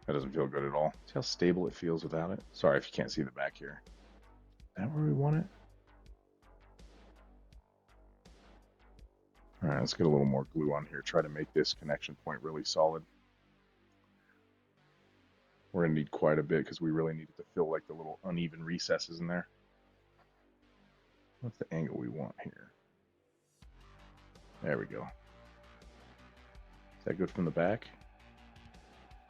Speaker 1: That doesn't feel good at all. See how stable it feels without it? Sorry if you can't see the back here. Is that where we want it? All right, let's get a little more glue on here. Try to make this connection point really solid. We're going to need quite a bit because we really need it to fill like the little uneven recesses in there. What's the angle we want here? There we go. Is that good from the back?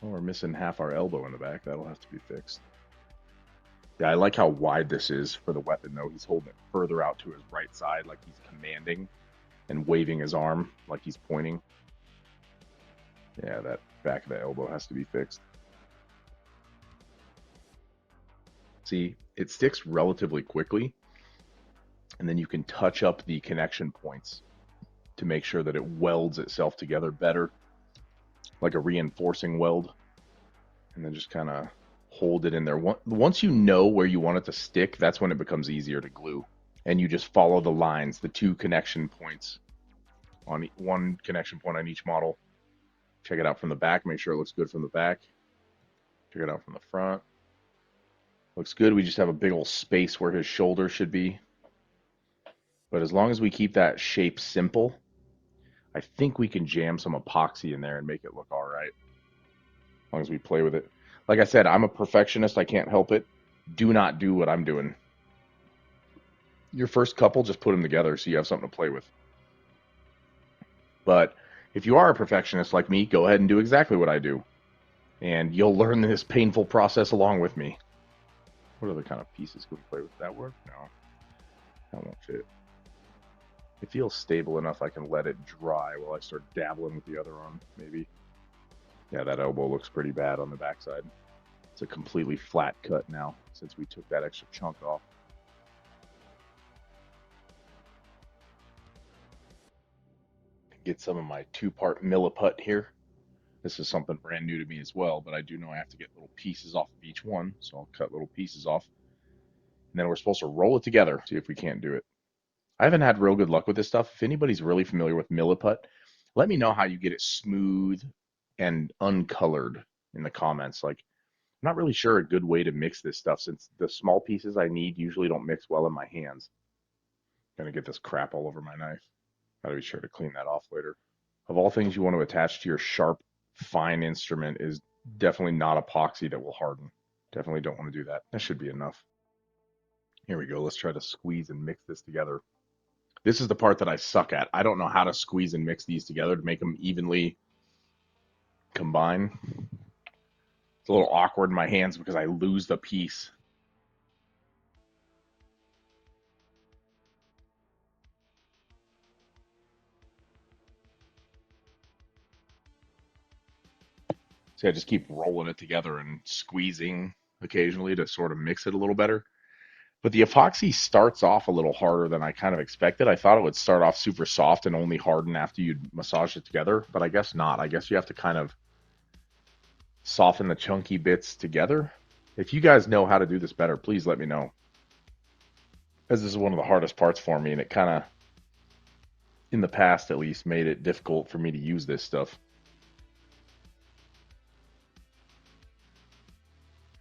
Speaker 1: Oh, we're missing half our elbow in the back. That'll have to be fixed. Yeah, I like how wide this is for the weapon, though. He's holding it further out to his right side like he's commanding and waving his arm like he's pointing. Yeah, that back of the elbow has to be fixed. See, it sticks relatively quickly, and then you can touch up the connection points to make sure that it welds itself together better, like a reinforcing weld, and then just kind of hold it in there. Once you know where you want it to stick, that's when it becomes easier to glue. And you just follow the lines, the two connection points on one connection point on each model. Check it out from the back, make sure it looks good from the back. Check it out from the front. Looks good. We just have a big old space where his shoulder should be. But as long as we keep that shape simple, I think we can jam some epoxy in there and make it look all right. As long as we play with it. Like I said, I'm a perfectionist. I can't help it. Do not do what I'm doing. Your first couple, just put them together so you have something to play with. But if you are a perfectionist like me, go ahead and do exactly what I do. And you'll learn this painful process along with me. What other kind of pieces can we play with? That work? No. That won't fit. It feels stable enough I can let it dry while I start dabbling with the other arm, maybe. Yeah, that elbow looks pretty bad on the backside. It's a completely flat cut now since we took that extra chunk off. Get some of my two-part milliput here. This is something brand new to me as well, but I do know I have to get little pieces off of each one, so I'll cut little pieces off. And then we're supposed to roll it together, see if we can't do it. I haven't had real good luck with this stuff. If anybody's really familiar with milliput, let me know how you get it smooth and uncolored in the comments. Like, I'm not really sure a good way to mix this stuff since the small pieces I need usually don't mix well in my hands. Gonna get this crap all over my knife. Gotta be sure to clean that off later. Of all things you want to attach to your sharp, fine instrument is definitely not epoxy that will harden. Definitely don't want to do that. That should be enough. Here we go. Let's try to squeeze and mix this together. This is the part that I suck at. I don't know how to squeeze and mix these together to make them evenly combine. It's a little awkward in my hands because I lose the piece. So I just keep rolling it together and squeezing occasionally to sort of mix it a little better. But the epoxy starts off a little harder than I kind of expected. I thought it would start off super soft and only harden after you massage it together, but I guess not. I guess you have to kind of soften the chunky bits together. If you guys know how to do this better, please let me know. As this is one of the hardest parts for me, and it kind of, in the past at least, made it difficult for me to use this stuff.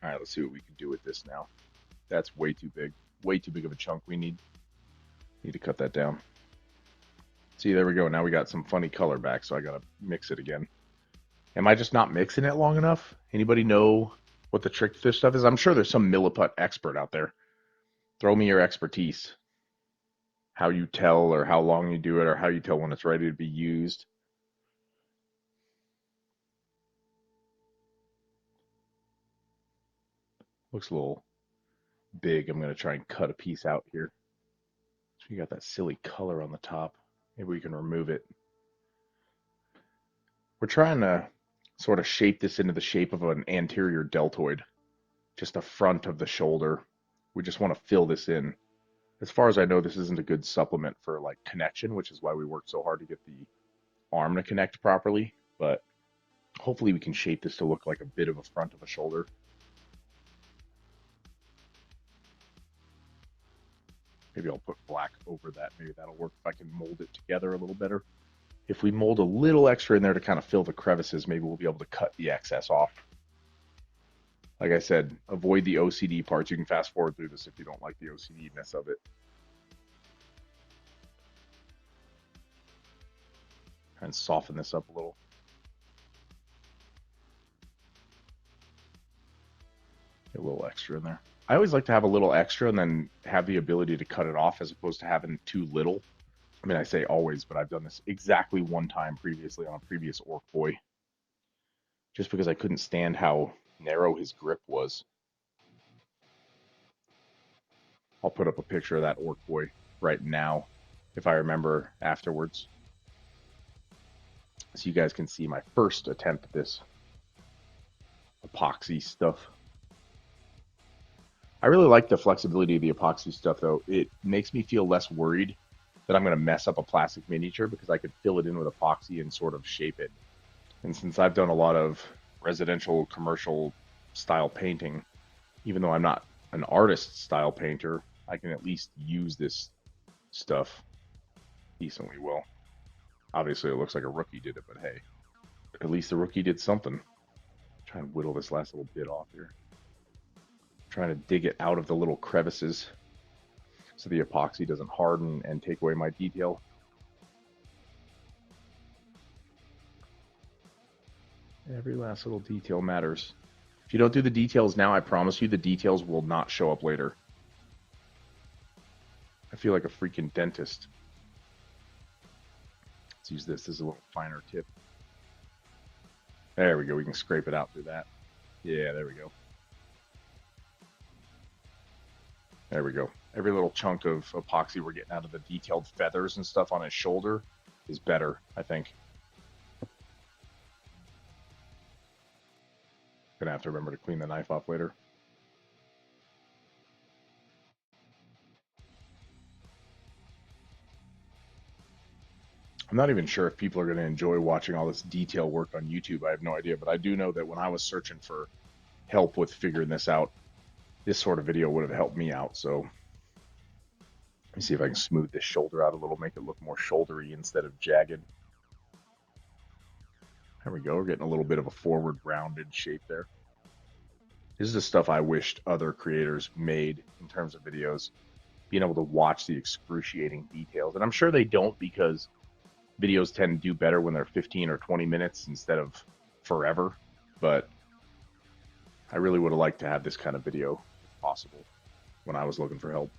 Speaker 1: All right, let's see what we can do with this now. That's way too big. Way too big of a chunk. We need to cut that down. See, there we go. Now we got some funny color back, so I got to mix it again. Am I just not mixing it long enough? Anybody know what the trick to this stuff is? I'm sure there's some milliput expert out there. Throw me your expertise. How you tell or how long you do it or how you tell when it's ready to be used. Looks a little big. I'm going to try and cut a piece out here. So you got that silly color on the top. Maybe we can remove it. We're trying to sort of shape this into the shape of an anterior deltoid. Just the front of the shoulder. We just want to fill this in. As far as I know, this isn't a good supplement for like connection, which is why we worked so hard to get the arm to connect properly. But hopefully we can shape this to look like a bit of a front of a shoulder. Maybe I'll put black over that. Maybe that'll work if I can mold it together a little better. If we mold a little extra in there to kind of fill the crevices, maybe we'll be able to cut the excess off. Like I said, avoid the OCD parts. You can fast forward through this if you don't like the OCD-ness of it. Try and soften this up a little. Get a little extra in there. I always like to have a little extra and then have the ability to cut it off as opposed to having too little. I mean, I say always, but I've done this exactly one time previously on a previous orc boy. Just because I couldn't stand how narrow his grip was. I'll put up a picture of that orc boy right now, if I remember afterwards. So you guys can see my first attempt at this epoxy stuff. I really like the flexibility of the epoxy stuff, though. It makes me feel less worried that I'm going to mess up a plastic miniature because I could fill it in with epoxy and sort of shape it. And since I've done a lot of residential, commercial style painting, even though I'm not an artist style painter, I can at least use this stuff decently well. Obviously, it looks like a rookie did it, but hey, at least the rookie did something. Try and whittle this last little bit off here. Trying to dig it out of the little crevices so the epoxy doesn't harden and take away my detail. Every last little detail matters. If you don't do the details now, I promise you the details will not show up later. I feel like a freaking dentist. Let's use this as a little finer tip. There we go. We can scrape it out through that. Yeah, there we go. There we go. Every little chunk of epoxy we're getting out of the detailed feathers and stuff on his shoulder is better, I think. Gonna have to remember to clean the knife off later. I'm not even sure if people are going to enjoy watching all this detail work on YouTube. I have no idea, but I do know that when I was searching for help with figuring this out, this sort of video would have helped me out. So let me see if I can smooth this shoulder out a little, make it look more shouldery instead of jagged. There we go. We're getting a little bit of a forward rounded shape there. This is the stuff I wished other creators made in terms of videos, being able to watch the excruciating details. And I'm sure they don't, because videos tend to do better when they're 15 or 20 minutes instead of forever. But I really would have liked to have this kind of video if possible when I was looking for help.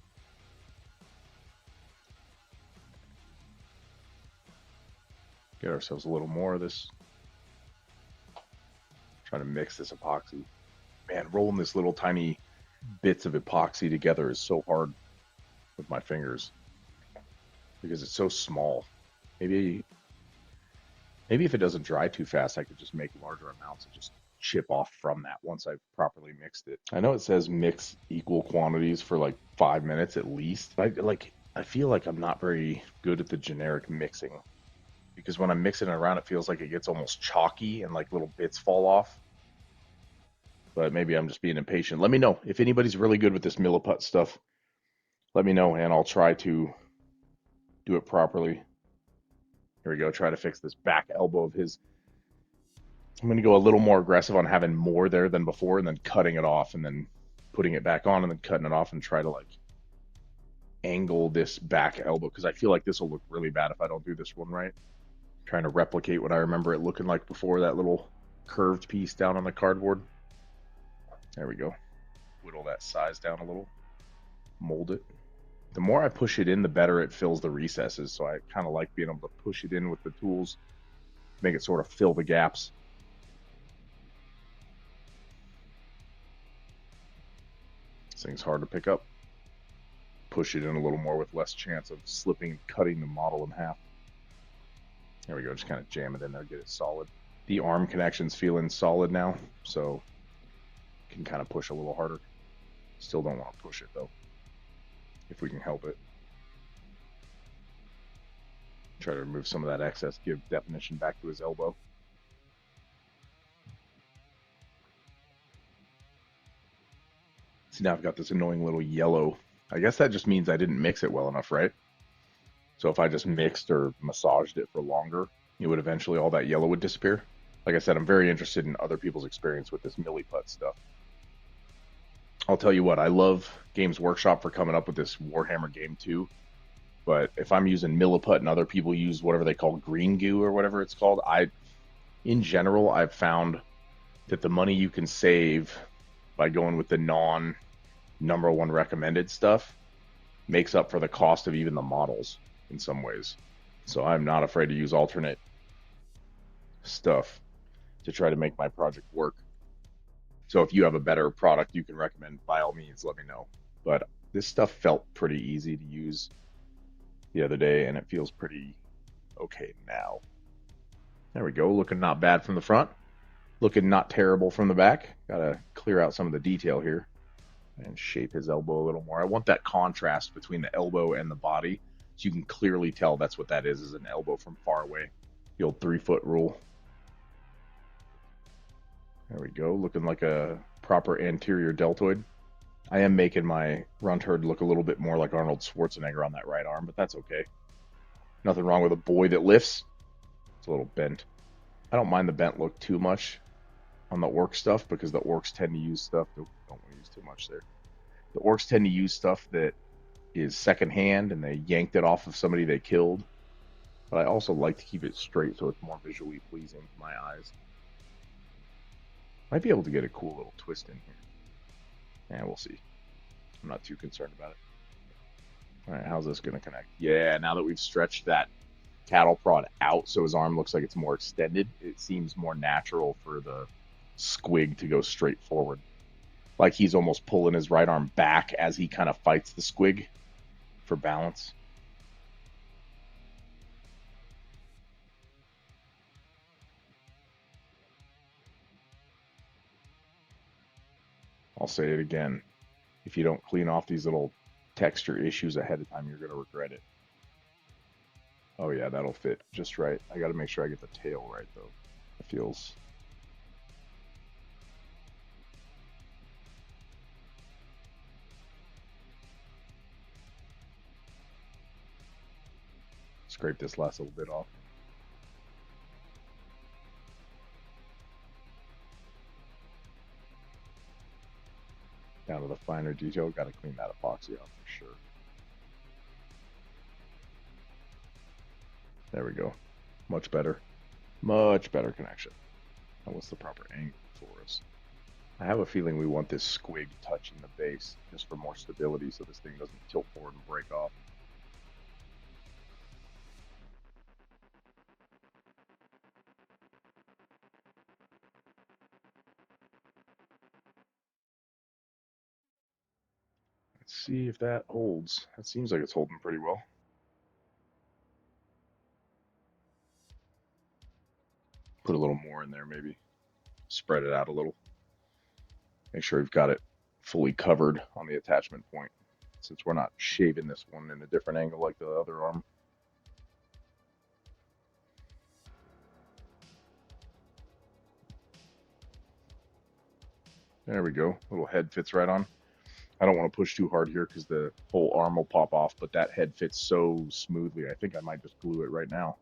Speaker 1: Get ourselves a little more of this. Trying to mix this epoxy. Man, rolling this little tiny bits of epoxy together is so hard with my fingers because it's so small. Maybe if it doesn't dry too fast, I could just make larger amounts and just chip off from that once I've properly mixed it. I know it says mix equal quantities for like 5 minutes at least. I feel like I'm not very good at the generic mixing, because when I'm mixing it around, it feels like it gets almost chalky and like little bits fall off. But maybe I'm just being impatient. Let me know if anybody's really good with this milliput stuff. Let me know and I'll try to do it properly. Here we go. Try to fix this back elbow of his. I'm going to go a little more aggressive on having more there than before, and then cutting it off and then putting it back on and then cutting it off, and try to like angle this back elbow, because I feel like this will look really bad if I don't do this one right. Trying to replicate what I remember it looking like before, that little curved piece down on the cardboard. There we go. Whittle that size down a little. Mold it. The more I push it in, the better it fills the recesses. So I kind of like being able to push it in with the tools, make it sort of fill the gaps. This thing's hard to pick up. Push it in a little more with less chance of slipping and cutting the model in half. There we go. Just kind of jam it in there, get it solid. The arm connection's feeling solid now, so can kind of push a little harder. Still don't want to push it though, if we can help it. Try to remove some of that excess, give definition back to his elbow. See, now I've got this annoying little yellow. I guess that just means I didn't mix it well enough, right? So if I just mixed or massaged it for longer, it would eventually, all that yellow would disappear. Like I said, I'm very interested in other people's experience with this milliput stuff. I'll tell you what, I love Games Workshop for coming up with this Warhammer game too. But if I'm using milliput and other people use whatever they call green goo or whatever it's called, in general, I've found that the money you can save by going with the non number one recommended stuff makes up for the cost of even the models in some ways. So I'm not afraid to use alternate stuff to try to make my project work. So if you have a better product you can recommend, by all means, let me know. But this stuff felt pretty easy to use the other day, and it feels pretty okay now. There we go, looking not bad from the front, looking not terrible from the back. Gotta clear out some of the detail here and shape his elbow a little more. I want that contrast between the elbow and the body, so you can clearly tell that's what that is an elbow from far away. The old 3-foot rule. There we go, looking like a proper anterior deltoid. I am making my Runtherd look a little bit more like Arnold Schwarzenegger on that right arm, but that's okay. Nothing wrong with a boy that lifts. It's a little bent. I don't mind the bent look too much on the orc stuff, because the orcs tend to use stuff. Don't want to use too much there. The orcs tend to use stuff that is secondhand, and they yanked it off of somebody they killed. But I also like to keep it straight so it's more visually pleasing to my eyes. Might be able to get a cool little twist in here. Yeah, we'll see. I'm not too concerned about it. All right, how's this going to connect? Yeah, now that we've stretched that cattle prod out so his arm looks like it's more extended, it seems more natural for the squig to go straight forward. Like he's almost pulling his right arm back as he kind of fights the squig for balance. I'll say it again. If you don't clean off these little texture issues ahead of time, you're going to regret it. Oh yeah, that'll fit just right. I got to make sure I get the tail right though. It feels... Scrape this last little bit off. Down to the finer detail. Got to clean that epoxy off for sure. There we go. Much better. Much better connection. Now what's the proper angle for us? I have a feeling we want this squig touching the base just for more stability so this thing doesn't tilt forward and break off. Let's see if that holds. That seems like it's holding pretty well. Put a little more in there maybe. Spread it out a little. Make sure we've got it fully covered on the attachment point, since we're not shaving this one in a different angle like the other arm. There we go. Little head fits right on. I don't want to push too hard here because the whole arm will pop off, but that head fits so smoothly. I think I might just glue it right now.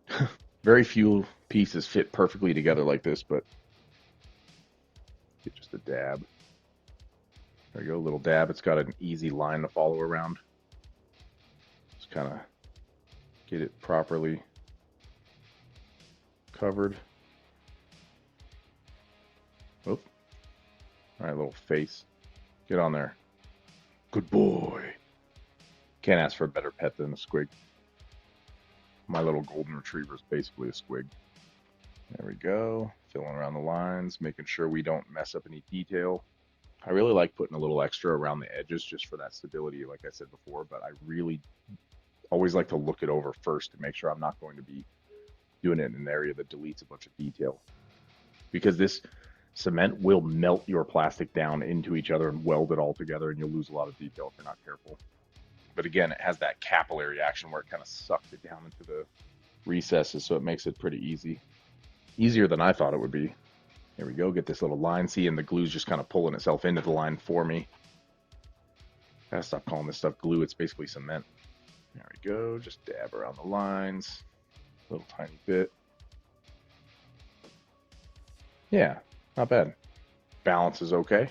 Speaker 1: Very few pieces fit perfectly together like this, but get just a dab. There we go, a little dab. It's got an easy line to follow around. Just kind of get it properly covered. Oop. All right, little face. Get on there. Good boy. Can't ask for a better pet than a squig. My little golden retriever is basically a squig. There we go. Filling around the lines, making sure we don't mess up any detail. I really like putting a little extra around the edges just for that stability, like I said before, but I really always like to look it over first to make sure I'm not going to be doing it in an area that deletes a bunch of detail. Because this cement will melt your plastic down into each other and weld it all together, and you'll lose a lot of detail if you're not careful. But again, it has that capillary action where it kind of sucks it down into the recesses, so it makes it pretty easy. Easier than I thought it would be. There we go, get this little line. See, and the glue's just kind of pulling itself into the line for me. Gotta stop calling this stuff glue, it's basically cement. There we go. Just dab around the lines. A little tiny bit. Yeah, not bad. Balance is okay.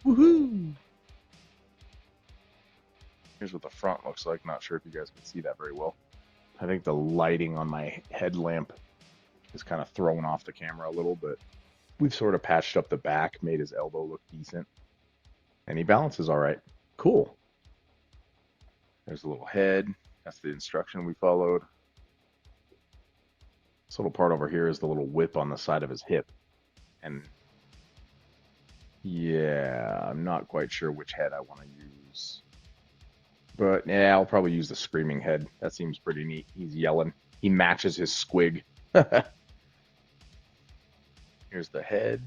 Speaker 1: Woohoo! Here's what the front looks like. Not sure if you guys can see that very well. I think the lighting on my headlamp is kind of throwing off the camera a little, but we've sort of patched up the back, made his elbow look decent. And he balances all right. Cool. There's a little head. That's the instruction we followed. This little part over here is the little whip on the side of his hip. And yeah, I'm not quite sure which head I want to use. But yeah, I'll probably use the screaming head. That seems pretty neat. He's yelling. He matches his squig. Here's the head.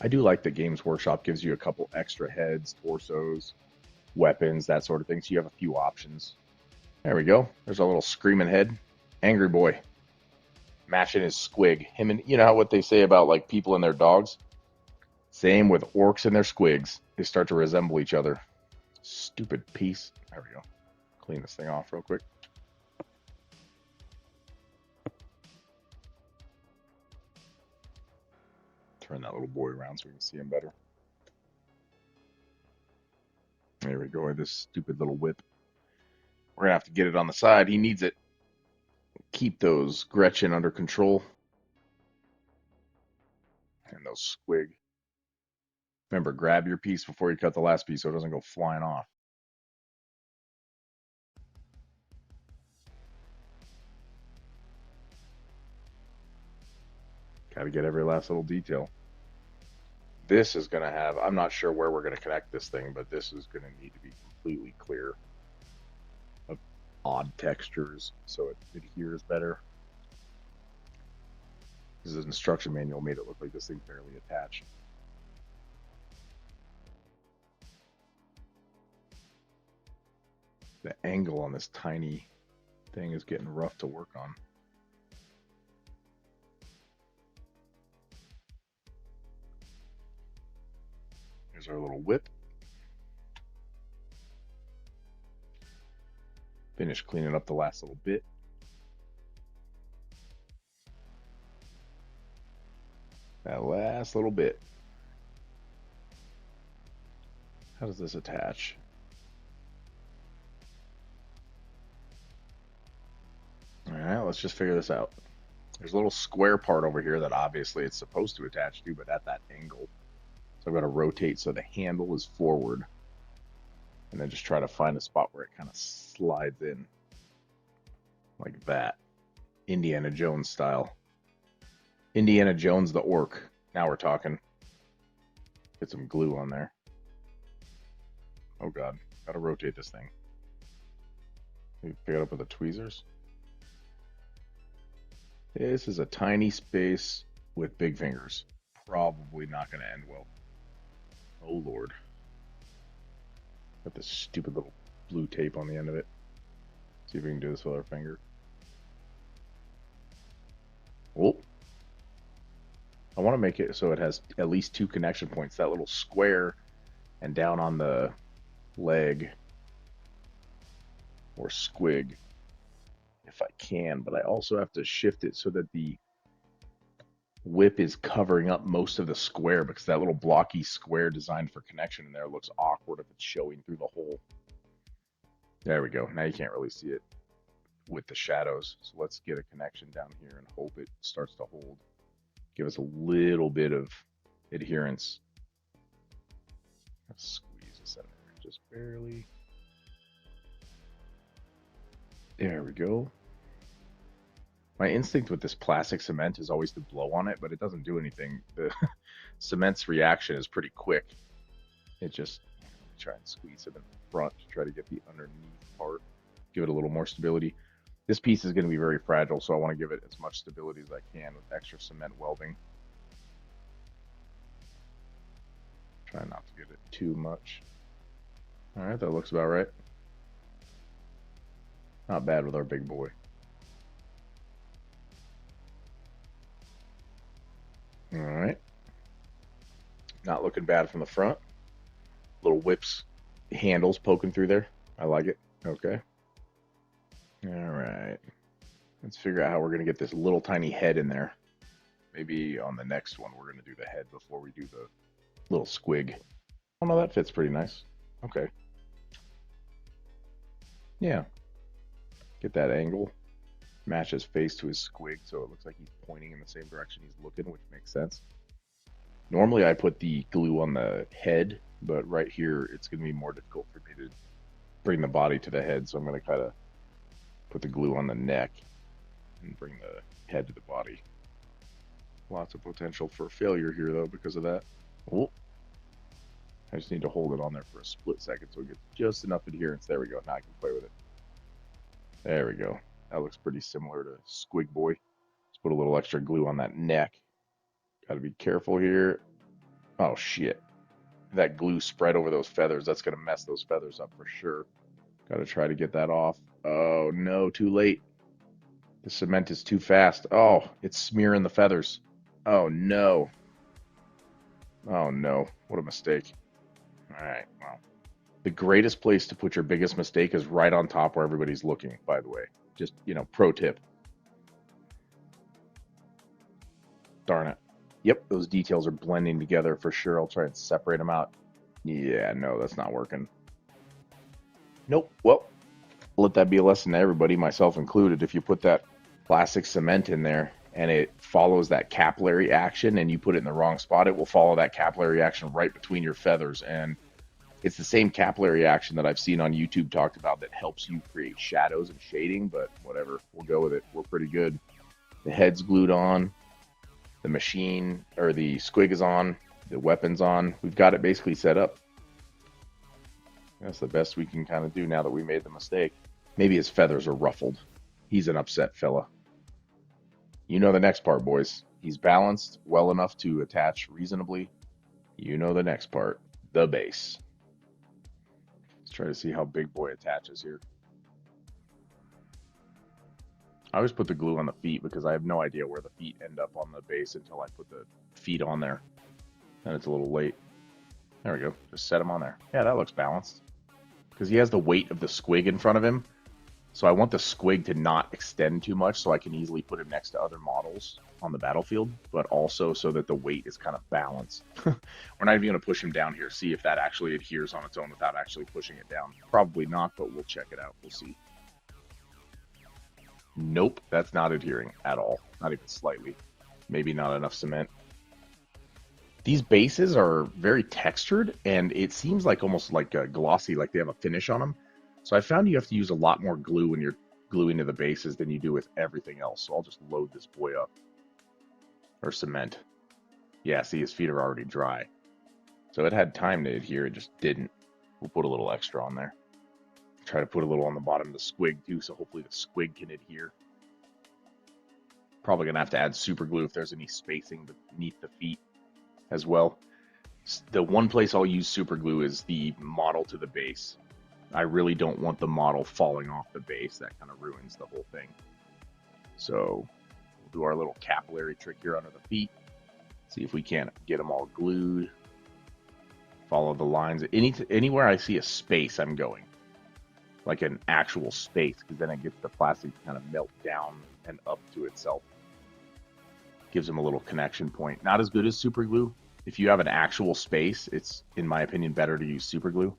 Speaker 1: I do like that Games Workshop gives you a couple extra heads, torsos, weapons, that sort of thing. So you have a few options. There we go. There's a little screaming head. Angry boy. Matching his squig. Him and, you know what they say about like people and their dogs? Same with orcs and their squigs. They start to resemble each other. Stupid piece. There we go. Clean this thing off real quick. Turn that little boy around so we can see him better. There we go. This stupid little whip. We're going to have to get it on the side. He needs it. Keep those Gretchen under control. And those squig. Remember, grab your piece before you cut the last piece so it doesn't go flying off. Got to get every last little detail. This is going to have, I'm not sure where we're going to connect this thing, but this is going to need to be completely clear of odd textures so it adheres better. This instruction manual made it look like this thing barely attached. The angle on this tiny thing is getting rough to work on. Here's our little whip. Finish cleaning up the last little bit. That last little bit. How does this attach? Alright, let's just figure this out. There's a little square part over here that obviously it's supposed to attach to, but at that angle. So I've got to rotate so the handle is forward. And then just try to find a spot where it kind of slides in. Like that. Indiana Jones style. Indiana Jones the orc. Now we're talking. Get some glue on there. Oh god. Gotta rotate this thing. Maybe pick it up with the tweezers. This is a tiny space with big fingers. Probably not going to end well. Oh lord. Got this stupid little blue tape on the end of it. See if we can do this with our finger. Oh. I want to make it so it has at least 2 connection points. That little square and down on the leg or squig if I can, but I also have to shift it so that the whip is covering up most of the square because that little blocky square designed for connection in there looks awkward if it's showing through the hole. There we go. Now you can't really see it with the shadows. So let's get a connection down here and hope it starts to hold. Give us a little bit of adherence. Let's squeeze this in there just barely. There we go. My instinct with this plastic cement is always to blow on it, but it doesn't do anything. The cement's reaction is pretty quick. It just, try and squeeze it in the front to try to get the underneath part. Give it a little more stability. This piece is going to be very fragile, so I want to give it as much stability as I can with extra cement welding. Try not to get it too much. Alright, that looks about right. Not bad with our big boy. Alright. Not looking bad from the front. Little whips, handles poking through there. I like it. Okay. All right. Let's figure out how we're going to get this little tiny head in there. Maybe on the next one, we're going to do the head before we do the little squig. Oh, no, that fits pretty nice. Okay. Yeah. Get that angle. Match his face to his squig so it looks like he's pointing in the same direction he's looking, which makes sense. Normally I put the glue on the head, but right here it's going to be more difficult for me to bring the body to the head, so I'm going to kind of put the glue on the neck and bring the head to the body. Lots of potential for failure here, though, because of that. Oh, I just need to hold it on there for a split second so it gets just enough adherence. There we go. Now I can play with it. There we go. That looks pretty similar to Squig Boy. Let's put a little extra glue on that neck. Gotta be careful here. Oh, shit. That glue spread over those feathers. That's gonna mess those feathers up for sure. Gotta try to get that off. Oh, no, too late. The cement is too fast. Oh, it's smearing the feathers. Oh, no. Oh, no. What a mistake. All right, well. The greatest place to put your biggest mistake is right on top where everybody's looking, by the way. Just, pro tip. Darn it. Yep, those details are blending together for sure. I'll try and separate them out. Yeah, no, that's not working. Nope. Well, let that be a lesson to everybody, myself included. If you put that plastic cement in there and it follows that capillary action and you put it in the wrong spot, it will follow that capillary action right between your feathers. And it's the same capillary action that I've seen on YouTube talked about that helps you create shadows and shading, but whatever, we'll go with it. We're pretty good. The head's glued on, the machine or the squig is on, the weapon's on. We've got it basically set up. That's the best we can kind of do now that we made the mistake. Maybe his feathers are ruffled. He's an upset fella. You know the next part, boys. He's balanced well enough to attach reasonably. You know the next part, the base. Let's try to see how Big Boy attaches here. I always put the glue on the feet because I have no idea where the feet end up on the base until I put the feet on there. And it's a little late. There we go. Just set him on there. Yeah, that looks balanced. Because he has the weight of the squig in front of him. So I want the squig to not extend too much so I can easily put him next to other models on the battlefield, but also so that the weight is kind of balanced. We're not even going to push him down here, see if that actually adheres on its own without actually pushing it down. Probably not, but we'll check it out. We'll see. Nope, that's not adhering at all. Not even slightly. Maybe not enough cement. These bases are very textured, and it seems like almost like a glossy, like they have a finish on them. So I found you have to use a lot more glue when you're gluing to the bases than you do with everything else. So I'll just load this boy up. Or cement. Yeah, see, his feet are already dry. So it had time to adhere, it just didn't. We'll put a little extra on there. Try to put a little on the bottom of the squig too, so hopefully the squig can adhere. Probably gonna have to add super glue if there's any spacing beneath the feet as well. The one place I'll use super glue is the model to the base. I really don't want the model falling off the base. That kind of ruins the whole thing. So we'll do our little capillary trick here under the feet. See if we can't get them all glued. Follow the lines. Anywhere I see a space, I'm going. Like an actual space, because then it gets the plastic to kind of melt down and up to itself. Gives them a little connection point. Not as good as super glue. If you have an actual space, it's, in my opinion, better to use super glue.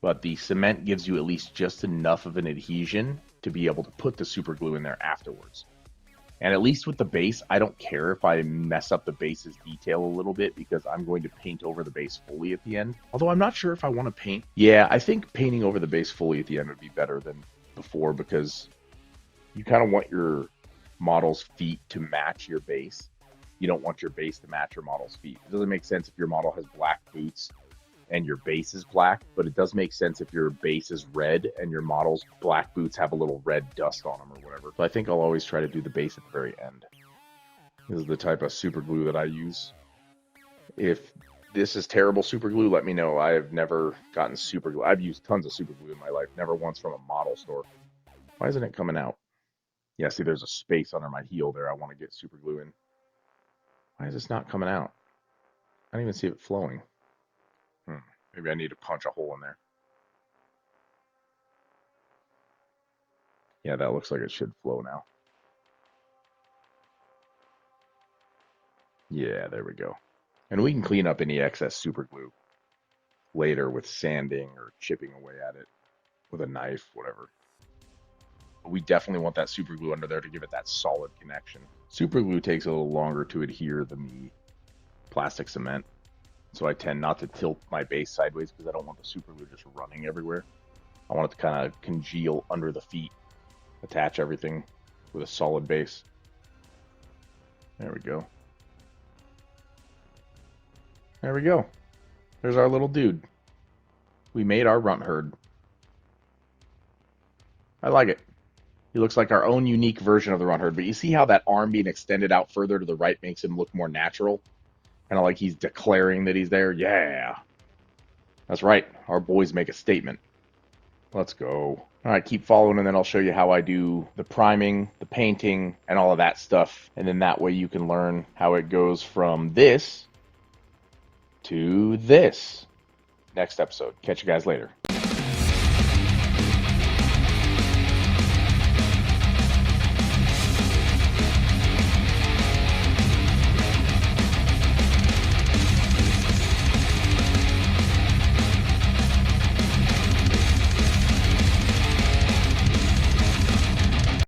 Speaker 1: But the cement gives you at least just enough of an adhesion to be able to put the super glue in there afterwards. And at least with the base, I don't care if I mess up the base's detail a little bit because I'm going to paint over the base fully at the end. Although I'm not sure if I want to paint. Yeah, I think painting over the base fully at the end would be better than before because you kind of want your model's feet to match your base. You don't want your base to match your model's feet. It doesn't make sense if your model has black boots and your base is black, but it does make sense if your base is red and your model's black boots have a little red dust on them or whatever. So I think I'll always try to do the base at the very end. This is the type of super glue that I use. If this is terrible super glue, let me know. I have never gotten super glue. I've used tons of super glue in my life, never once from a model store. Why isn't it coming out? Yeah, see, there's a space under my heel there I want to get super glue in. Why is this not coming out? I don't even see it flowing. Maybe I need to punch a hole in there. Yeah, that looks like it should flow now. Yeah, there we go. And we can clean up any excess super glue later with sanding or chipping away at it with a knife, whatever. But we definitely want that super glue under there to give it that solid connection. Super glue takes a little longer to adhere than the plastic cement. So I tend not to tilt my base sideways because I don't want the super glue just running everywhere. I want it to kind of congeal under the feet, attach everything with a solid base. There we go. There we go. There's our little dude. We made our Runtherd. I like it. He looks like our own unique version of the Runtherd, but you see how that arm being extended out further to the right makes him look more natural? Kind of like he's declaring that he's there. Yeah. That's right. Our boys make a statement. Let's go. All right, keep following, and then I'll show you how I do the priming, the painting, and all of that stuff. And then that way you can learn how it goes from this to this. Next episode. Catch you guys later.